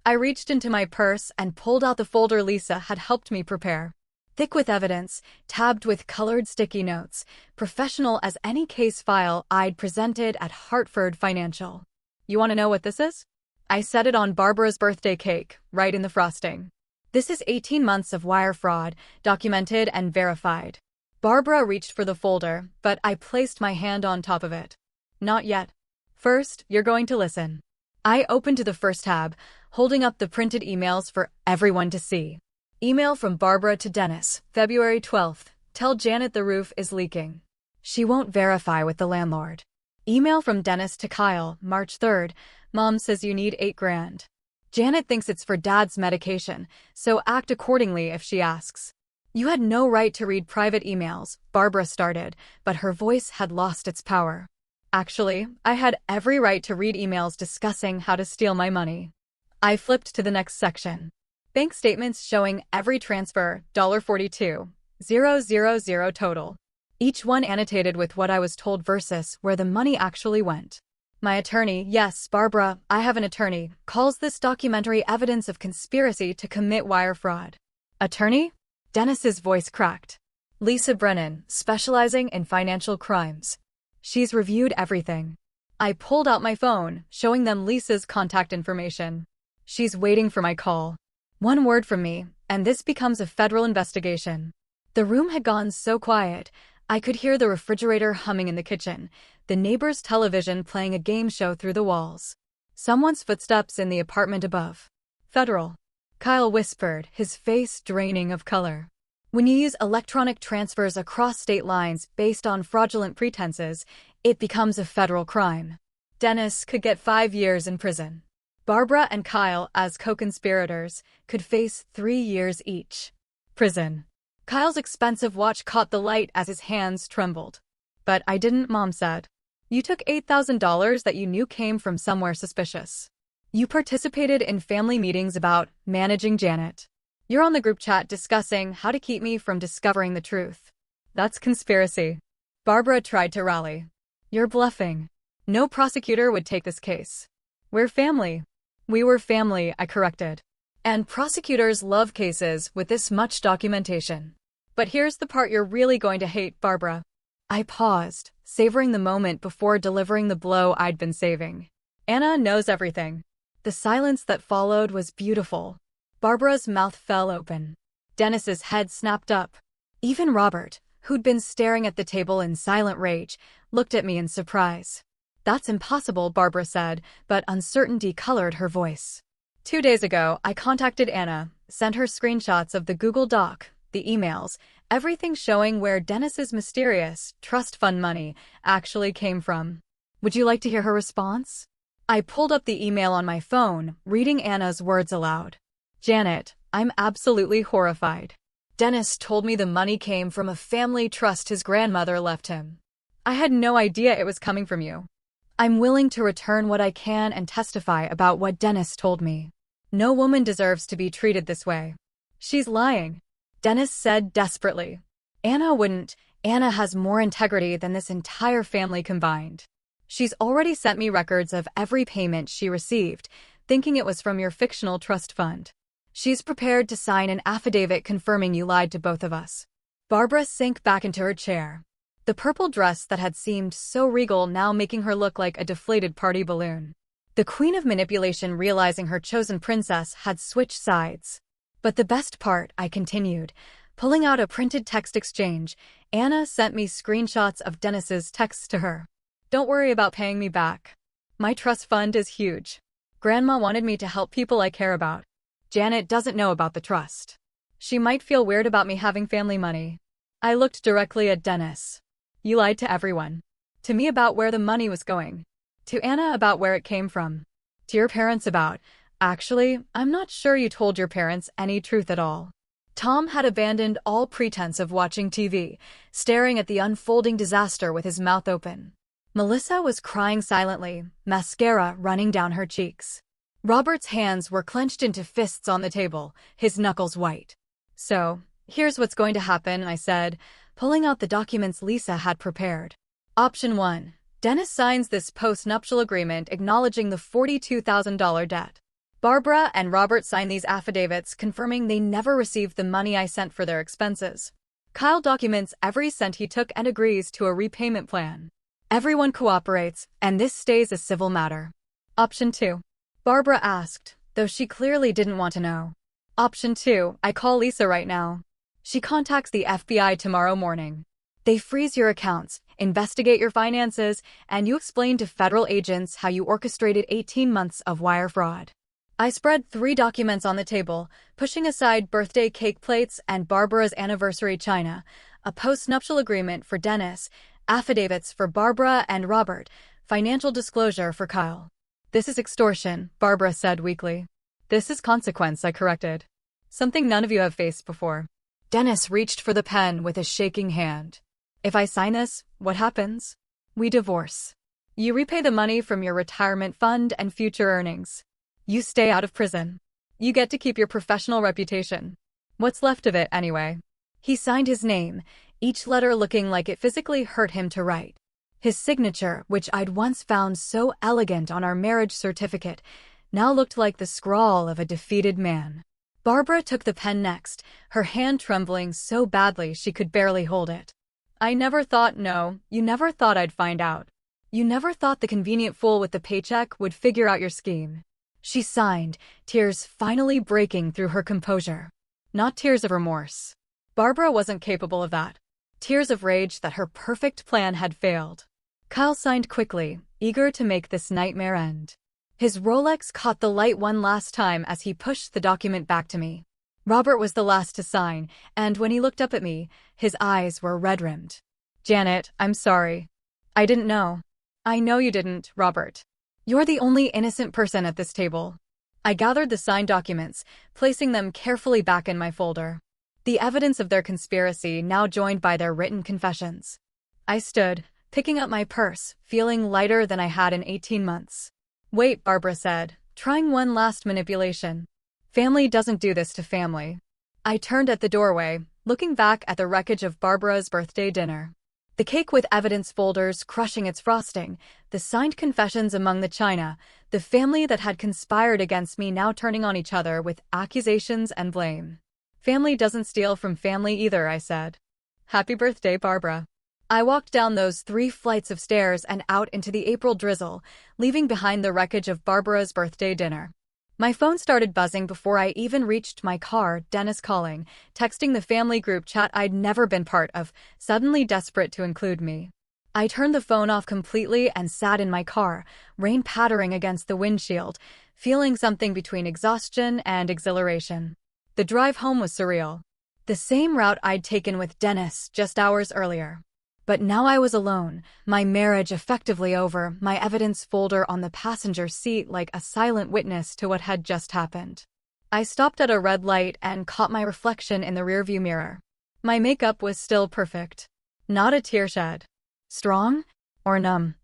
I reached into my purse and pulled out the folder Lisa had helped me prepare. Thick with evidence, tabbed with colored sticky notes, professional as any case file I'd presented at Hartford Financial. You want to know what this is? I set it on Barbara's birthday cake, right in the frosting. This is 18 months of wire fraud, documented and verified. Barbara reached for the folder, but I placed my hand on top of it. Not yet. First, you're going to listen. I opened to the first tab, holding up the printed emails for everyone to see. Email from Barbara to Dennis, February 12th. Tell Janet the roof is leaking. She won't verify with the landlord. Email from Dennis to Kyle, March 3rd. Mom says you need $8,000. Janet thinks it's for Dad's medication, so act accordingly if she asks. You had no right to read private emails, Barbara started, but her voice had lost its power. Actually, I had every right to read emails discussing how to steal my money. I flipped to the next section. Bank statements showing every transfer, $42. 000 total. Each one annotated with what I was told versus where the money actually went. My attorney, yes, Barbara, I have an attorney, calls this documentary evidence of conspiracy to commit wire fraud. Attorney? Dennis's voice cracked. Lisa Brennan, specializing in financial crimes. She's reviewed everything. I pulled out my phone, showing them Lisa's contact information. She's waiting for my call. One word from me, and this becomes a federal investigation. The room had gone so quiet, I could hear the refrigerator humming in the kitchen, the neighbor's television playing a game show through the walls. Someone's footsteps in the apartment above. Federal. Kyle whispered, his face draining of color. When you use electronic transfers across state lines based on fraudulent pretenses, it becomes a federal crime. Dennis could get 5 years in prison. Barbara and Kyle, as co-conspirators, could face 3 years each. Prison. Kyle's expensive watch caught the light as his hands trembled. But I didn't, Mom said. You took $8,000 that you knew came from somewhere suspicious. You participated in family meetings about managing Janet. You're on the group chat discussing how to keep me from discovering the truth. That's conspiracy. Barbara tried to rally. You're bluffing. No prosecutor would take this case. We're family. We were family, I corrected. And prosecutors love cases with this much documentation. But here's the part you're really going to hate, Barbara. I paused, savoring the moment before delivering the blow I'd been saving. Anna knows everything. The silence that followed was beautiful. Barbara's mouth fell open. Dennis's head snapped up. Even Robert, who'd been staring at the table in silent rage, looked at me in surprise. That's impossible, Barbara said, but uncertainty colored her voice. 2 days ago, I contacted Anna, sent her screenshots of the Google Doc, the emails, everything showing where Dennis's mysterious trust fund money actually came from. Would you like to hear her response? I pulled up the email on my phone, reading Anna's words aloud. Janet, I'm absolutely horrified. Dennis told me the money came from a family trust his grandmother left him. I had no idea it was coming from you. I'm willing to return what I can and testify about what Dennis told me. No woman deserves to be treated this way. She's lying, Dennis said desperately. Anna wouldn't. Anna has more integrity than this entire family combined. She's already sent me records of every payment she received, thinking it was from your fictional trust fund. She's prepared to sign an affidavit confirming you lied to both of us. Barbara sank back into her chair. The purple dress that had seemed so regal now making her look like a deflated party balloon. The queen of manipulation, realizing her chosen princess had switched sides. But the best part, I continued, pulling out a printed text exchange, Anna sent me screenshots of Dennis's texts to her. Don't worry about paying me back. My trust fund is huge. Grandma wanted me to help people I care about. Janet doesn't know about the trust. She might feel weird about me having family money. I looked directly at Dennis. You lied to everyone. To me about where the money was going. To Anna about where it came from. To your parents about. Actually, I'm not sure you told your parents any truth at all. Tom had abandoned all pretense of watching TV, staring at the unfolding disaster with his mouth open. Melissa was crying silently, mascara running down her cheeks. Robert's hands were clenched into fists on the table, his knuckles white. So, here's what's going to happen, I said, pulling out the documents Lisa had prepared. Option 1. Dennis signs this post-nuptial agreement acknowledging the $42,000 debt. Barbara and Robert sign these affidavits confirming they never received the money I sent for their expenses. Kyle documents every cent he took and agrees to a repayment plan. Everyone cooperates, and this stays a civil matter. Option 2. Barbara asked, though she clearly didn't want to know. Option 2. I call Lisa right now. She contacts the FBI tomorrow morning. They freeze your accounts, investigate your finances, and you explain to federal agents how you orchestrated 18 months of wire fraud. I spread 3 documents on the table, pushing aside birthday cake plates and Barbara's anniversary china, a post-nuptial agreement for Dennis, affidavits for Barbara and Robert, financial disclosure for Kyle. This is extortion, Barbara said weakly. This is consequence, I corrected. Something none of you have faced before. Dennis reached for the pen with a shaking hand. If I sign this, what happens? We divorce. You repay the money from your retirement fund and future earnings. You stay out of prison. You get to keep your professional reputation. What's left of it, anyway? He signed his name, each letter looking like it physically hurt him to write. His signature, which I'd once found so elegant on our marriage certificate, now looked like the scrawl of a defeated man. Barbara took the pen next, her hand trembling so badly she could barely hold it. You never thought I'd find out. You never thought the convenient fool with the paycheck would figure out your scheme. She signed, tears finally breaking through her composure. Not tears of remorse. Barbara wasn't capable of that. Tears of rage that her perfect plan had failed. Kyle signed quickly, eager to make this nightmare end. His Rolex caught the light one last time as he pushed the document back to me. Robert was the last to sign, and when he looked up at me, his eyes were red-rimmed. Janet, I'm sorry. I didn't know. I know you didn't, Robert. You're the only innocent person at this table. I gathered the signed documents, placing them carefully back in my folder. The evidence of their conspiracy now joined by their written confessions. I stood, picking up my purse, feeling lighter than I had in 18 months. Wait, Barbara said, trying one last manipulation. Family doesn't do this to family. I turned at the doorway, looking back at the wreckage of Barbara's birthday dinner. The cake with evidence folders crushing its frosting, the signed confessions among the china, the family that had conspired against me now turning on each other with accusations and blame. Family doesn't steal from family either, I said. Happy birthday, Barbara. I walked down those 3 flights of stairs and out into the April drizzle, leaving behind the wreckage of Barbara's birthday dinner. My phone started buzzing before I even reached my car, Dennis calling, texting the family group chat I'd never been part of, suddenly desperate to include me. I turned the phone off completely and sat in my car, rain pattering against the windshield, feeling something between exhaustion and exhilaration. The drive home was surreal. The same route I'd taken with Dennis just hours earlier. But now I was alone, my marriage effectively over, my evidence folder on the passenger seat like a silent witness to what had just happened. I stopped at a red light and caught my reflection in the rearview mirror. My makeup was still perfect. Not a tear shed. Strong? Or numb?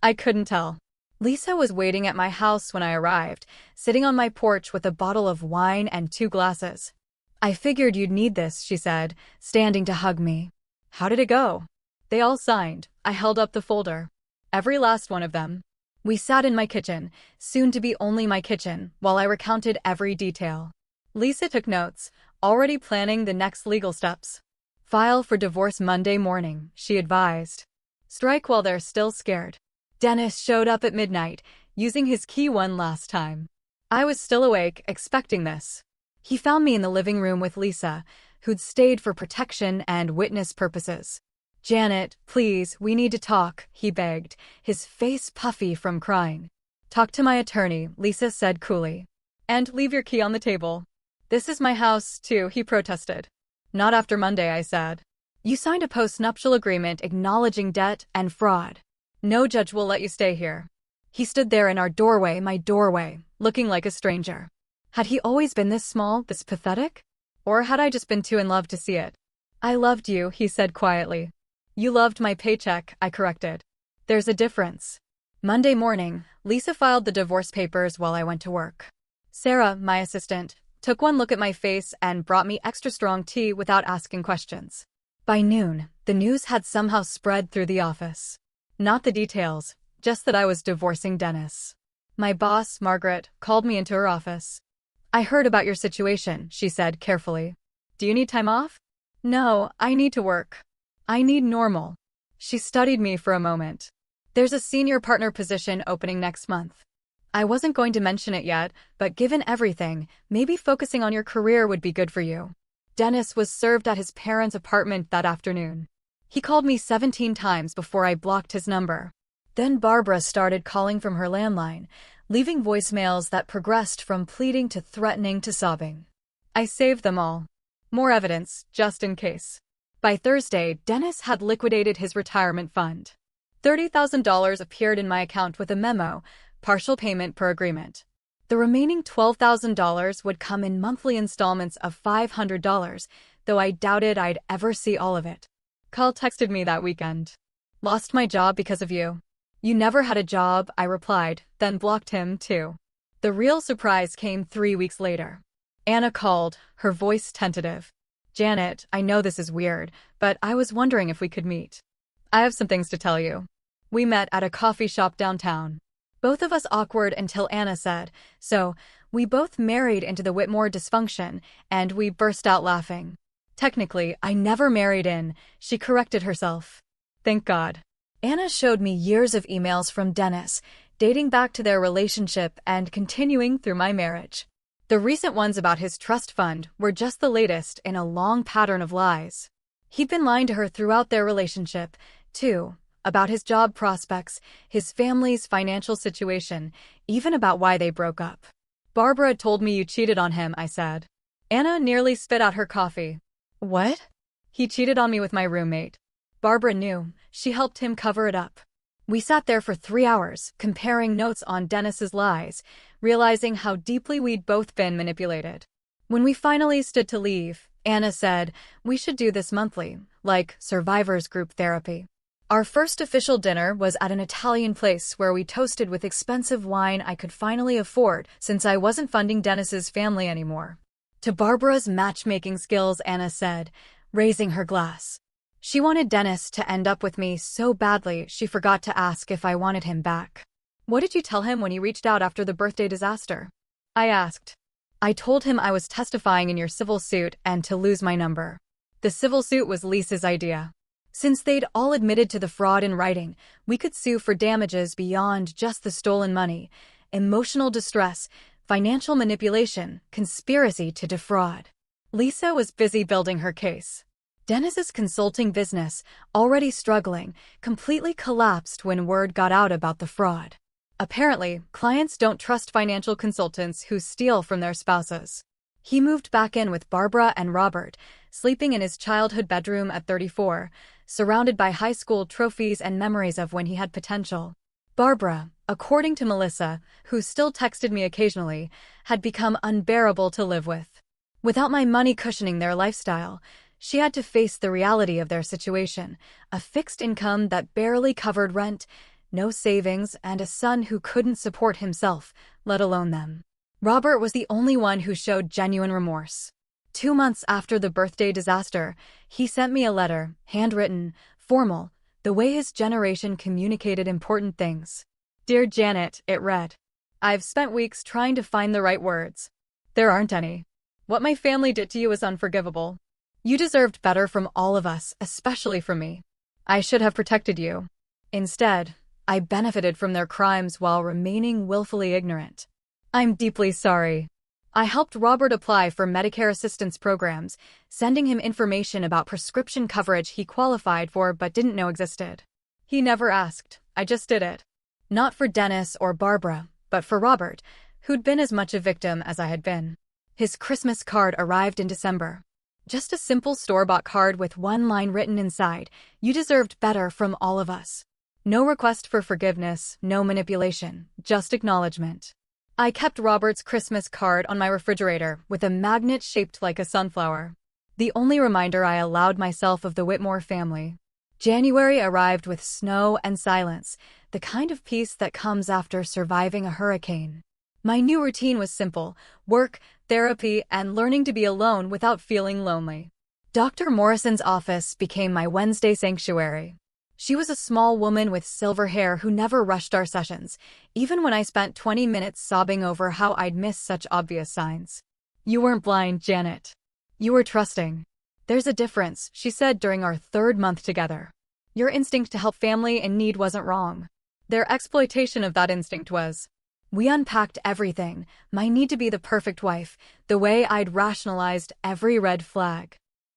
I couldn't tell. Lisa was waiting at my house when I arrived, sitting on my porch with a bottle of wine and 2 glasses. I figured you'd need this, she said, standing to hug me. How did it go? They all signed. I held up the folder. Every last one of them. We sat in my kitchen, soon to be only my kitchen, while I recounted every detail. Lisa took notes, already planning the next legal steps. File for divorce Monday morning, she advised. Strike while they're still scared. Dennis showed up at midnight, using his key one last time. I was still awake, expecting this. He found me in the living room with Lisa, who'd stayed for protection and witness purposes. Janet, please, we need to talk, he begged, his face puffy from crying. Talk to my attorney, Lisa said coolly. And leave your key on the table. This is my house, too, he protested. Not after Monday, I said. You signed a post-nuptial agreement acknowledging debt and fraud. No judge will let you stay here. He stood there in our doorway, my doorway, looking like a stranger. Had he always been this small, this pathetic? Or had I just been too in love to see it? I loved you, he said quietly. You loved my paycheck, I corrected. There's a difference. Monday morning, Lisa filed the divorce papers while I went to work. Sarah, my assistant, took one look at my face and brought me extra strong tea without asking questions. By noon, the news had somehow spread through the office. Not the details, just that I was divorcing Dennis. My boss, Margaret, called me into her office. I heard about your situation, she said carefully. Do you need time off? No, I need to work. I need normal. She studied me for a moment. There's a senior partner position opening next month. I wasn't going to mention it yet, but given everything, maybe focusing on your career would be good for you. Dennis was served at his parents' apartment that afternoon. He called me 17 times before I blocked his number. Then Barbara started calling from her landline, leaving voicemails that progressed from pleading to threatening to sobbing. I saved them all. More evidence, just in case. By Thursday, Dennis had liquidated his retirement fund. $30,000 appeared in my account with a memo, partial payment per agreement. The remaining $12,000 would come in monthly installments of $500, though I doubted I'd ever see all of it. Carl texted me that weekend. Lost my job because of you. You never had a job, I replied, then blocked him too. The real surprise came 3 weeks later. Anna called, her voice tentative. Janet, I know this is weird, but I was wondering if we could meet. I have some things to tell you. We met at a coffee shop downtown. Both of us awkward until Anna said, so, we both married into the Whitmore dysfunction, and we burst out laughing. Technically, I never married in, she corrected herself. Thank God. Anna showed me years of emails from Dennis, dating back to their relationship and continuing through my marriage. The recent ones about his trust fund were just the latest in a long pattern of lies. He'd been lying to her throughout their relationship, too, about his job prospects, his family's financial situation, even about why they broke up. Barbara told me you cheated on him, I said. Anna nearly spit out her coffee. What? He cheated on me with my roommate. Barbara knew. She helped him cover it up. We sat there for 3 hours, comparing notes on Dennis's lies, realizing how deeply we'd both been manipulated. When we finally stood to leave, Anna said, we should do this monthly, like survivors group therapy. Our first official dinner was at an Italian place where we toasted with expensive wine I could finally afford since I wasn't funding Dennis's family anymore. To Barbara's matchmaking skills, Anna said, raising her glass. She wanted Dennis to end up with me so badly she forgot to ask if I wanted him back. What did you tell him when he reached out after the birthday disaster? I asked. I told him I was testifying in your civil suit and to lose my number. The civil suit was Lisa's idea. Since they'd all admitted to the fraud in writing, we could sue for damages beyond just the stolen money, emotional distress, financial manipulation, conspiracy to defraud. Lisa was busy building her case. Dennis's consulting business, already struggling, completely collapsed when word got out about the fraud. Apparently, clients don't trust financial consultants who steal from their spouses. He moved back in with Barbara and Robert, sleeping in his childhood bedroom at 34, surrounded by high school trophies and memories of when he had potential. Barbara, according to Melissa, who still texted me occasionally, had become unbearable to live with. Without my money cushioning their lifestyle, she had to face the reality of their situation, a fixed income that barely covered rent, no savings, and a son who couldn't support himself, let alone them. Robert was the only one who showed genuine remorse. 2 months after the birthday disaster, he sent me a letter, handwritten, formal, the way his generation communicated important things. Dear Janet, it read. I've spent weeks trying to find the right words. There aren't any. What my family did to you is unforgivable. You deserved better from all of us, especially from me. I should have protected you. Instead, I benefited from their crimes while remaining willfully ignorant. I'm deeply sorry. I helped Robert apply for Medicare assistance programs, sending him information about prescription coverage he qualified for but didn't know existed. He never asked, I just did it. Not for Dennis or Barbara, but for Robert, who'd been as much a victim as I had been. His Christmas card arrived in December. Just a simple store-bought card with one line written inside, you deserved better from all of us. No request for forgiveness, no manipulation, just acknowledgement. I kept Robert's Christmas card on my refrigerator with a magnet shaped like a sunflower. The only reminder I allowed myself of the Whitmore family. January arrived with snow and silence, the kind of peace that comes after surviving a hurricane. My new routine was simple: work, therapy, and learning to be alone without feeling lonely. Dr. Morrison's office became my Wednesday sanctuary. She was a small woman with silver hair who never rushed our sessions, even when I spent 20 minutes sobbing over how I'd missed such obvious signs. You weren't blind, Janet. You were trusting. There's a difference, she said during our 3rd month together. Your instinct to help family in need wasn't wrong. Their exploitation of that instinct was. We unpacked everything, my need to be the perfect wife, the way I'd rationalized every red flag.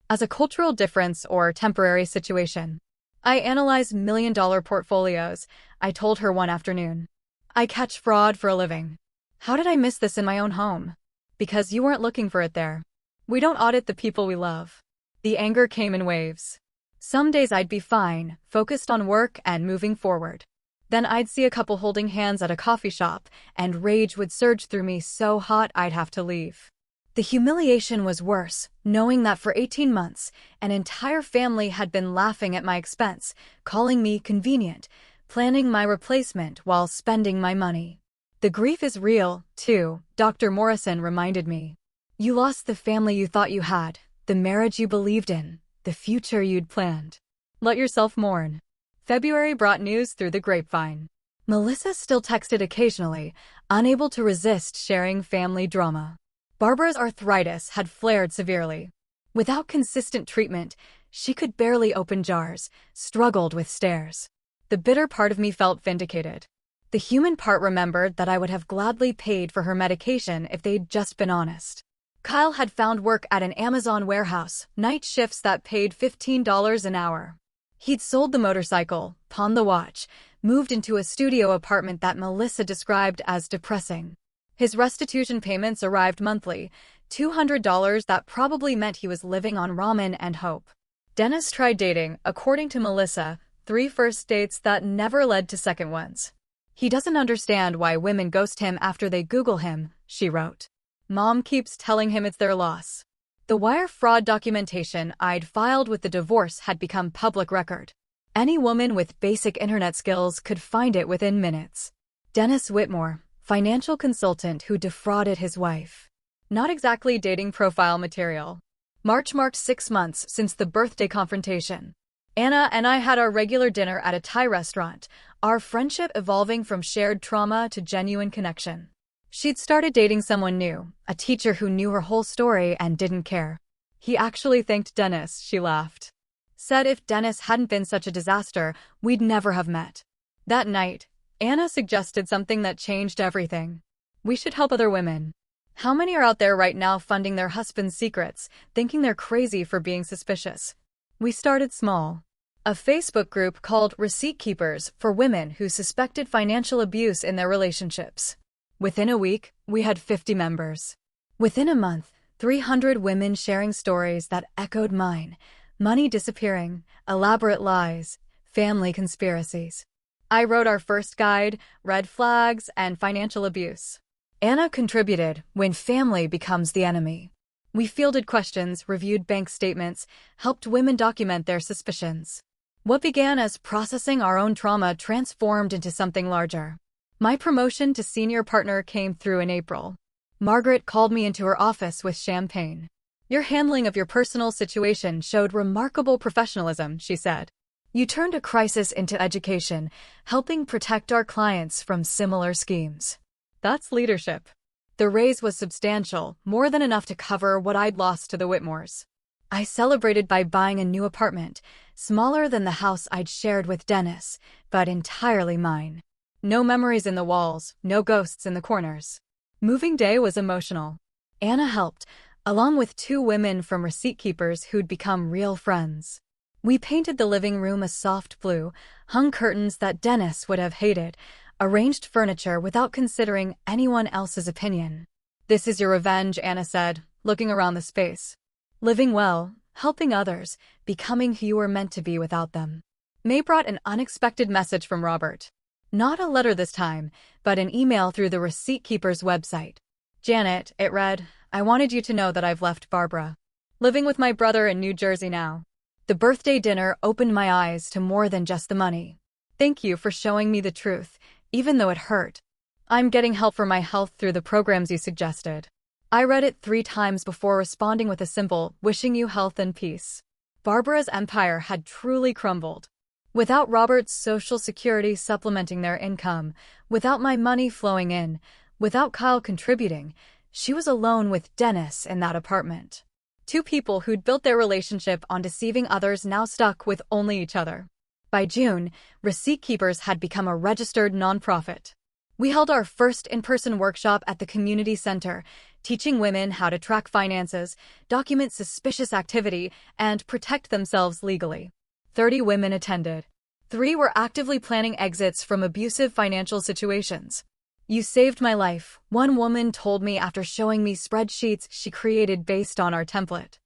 As a cultural difference or temporary situation. I analyze million-dollar portfolios, I told her one afternoon. I catch fraud for a living. How did I miss this in my own home? Because you weren't looking for it there. We don't audit the people we love. The anger came in waves. Some days I'd be fine, focused on work and moving forward. Then I'd see a couple holding hands at a coffee shop, and rage would surge through me so hot I'd have to leave. The humiliation was worse, knowing that for 18 months, an entire family had been laughing at my expense, calling me convenient, planning my replacement while spending my money. The grief is real, too, Dr. Morrison reminded me. You lost the family you thought you had, the marriage you believed in, the future you'd planned. Let yourself mourn. February brought news through the grapevine. Melissa still texted occasionally, unable to resist sharing family drama. Barbara's arthritis had flared severely. Without consistent treatment, she could barely open jars, struggled with stairs. The bitter part of me felt vindicated. The human part remembered that I would have gladly paid for her medication if they'd just been honest. Kyle had found work at an Amazon warehouse, night shifts that paid $15 an hour. He'd sold the motorcycle, pawned the watch, moved into a studio apartment that Melissa described as depressing. His restitution payments arrived monthly, $200 that probably meant he was living on ramen and hope. Dennis tried dating, according to Melissa, 3 first dates that never led to second ones. He doesn't understand why women ghost him after they Google him, she wrote. Mom keeps telling him it's their loss. The wire fraud documentation I'd filed with the divorce had become public record. Any woman with basic internet skills could find it within minutes. Dennis Whitmore, financial consultant who defrauded his wife. Not exactly dating profile material. March marked 6 months since the birthday confrontation. Anna and I had our regular dinner at a Thai restaurant, our friendship evolving from shared trauma to genuine connection. She'd started dating someone new, a teacher who knew her whole story and didn't care. He actually thanked Dennis, she laughed. Said if Dennis hadn't been such a disaster, we'd never have met. That night, Anna suggested something that changed everything. We should help other women. How many are out there right now funding their husband's secrets, thinking they're crazy for being suspicious? We started small. A Facebook group called Receipt Keepers for women who suspected financial abuse in their relationships. Within a week, we had 50 members. Within a month, 300 women sharing stories that echoed mine. Money disappearing, elaborate lies, family conspiracies. I wrote our first guide, Red Flags and Financial Abuse. Anna contributed When Family Becomes the Enemy. We fielded questions, reviewed bank statements, helped women document their suspicions. What began as processing our own trauma transformed into something larger. My promotion to senior partner came through in April. Margaret called me into her office with champagne. Your handling of your personal situation showed remarkable professionalism, she said. You turned a crisis into education, helping protect our clients from similar schemes. That's leadership. The raise was substantial, more than enough to cover what I'd lost to the Whitmores. I celebrated by buying a new apartment, smaller than the house I'd shared with Dennis, but entirely mine. No memories in the walls, no ghosts in the corners. Moving day was emotional. Anna helped, along with 2 women from Receipt Keepers who'd become real friends. We painted the living room a soft blue, hung curtains that Dennis would have hated, arranged furniture without considering anyone else's opinion. This is your revenge, Anna said, looking around the space. Living well, helping others, becoming who you were meant to be without them. May brought an unexpected message from Robert. Not a letter this time, but an email through the Receipt Keeper's website. Janet, it read, I wanted you to know that I've left Barbara. Living with my brother in New Jersey now. The birthday dinner opened my eyes to more than just the money. Thank you for showing me the truth, even though it hurt. I'm getting help for my health through the programs you suggested. I read it 3 times before responding with a simple, wishing you health and peace. Barbara's empire had truly crumbled. Without Robert's Social Security supplementing their income, without my money flowing in, without Kyle contributing, she was alone with Dennis in that apartment. 2 people who'd built their relationship on deceiving others now stuck with only each other. By June, Receipt Keepers had become a registered nonprofit. We held our first in-person workshop at the community center, teaching women how to track finances, document suspicious activity, and protect themselves legally. 30 women attended. 3 were actively planning exits from abusive financial situations. You saved my life, one woman told me after showing me spreadsheets she created based on our template.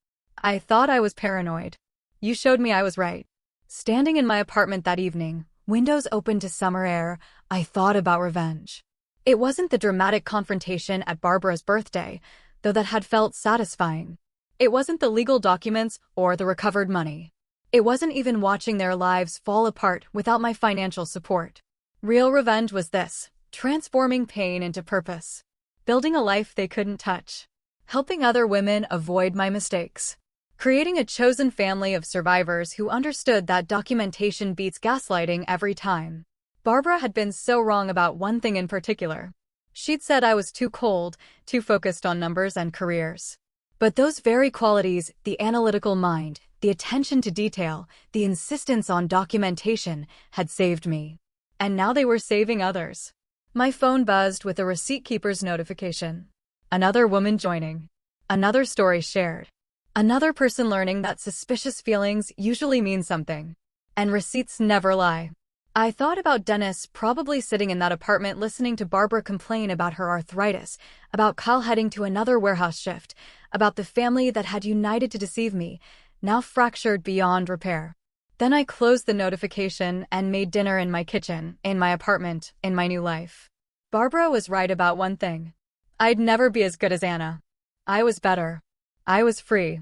I thought I was paranoid. You showed me I was right. Standing in my apartment that evening, windows open to summer air, I thought about revenge. It wasn't the dramatic confrontation at Barbara's birthday, though that had felt satisfying. It wasn't the legal documents or the recovered money. It wasn't even watching their lives fall apart without my financial support. Real revenge was this, transforming pain into purpose. Building a life they couldn't touch. Helping other women avoid my mistakes. creating a chosen family of survivors who understood that documentation beats gaslighting every time. Barbara had been so wrong about one thing in particular. She'd said I was too cold, too focused on numbers and careers. But those very qualities, the analytical mind, the attention to detail, the insistence on documentation, had saved me. And now they were saving others. My phone buzzed with a receipt keeper's notification. Another woman joining. Another story shared. Another person learning that suspicious feelings usually mean something. And receipts never lie. I thought about Dennis probably sitting in that apartment listening to Barbara complain about her arthritis, about Kyle heading to another warehouse shift, about the family that had united to deceive me, now fractured beyond repair. Then I closed the notification and made dinner in my kitchen, in my apartment, in my new life. Barbara was right about one thing. I'd never be as good as Anna. I was better. I was free.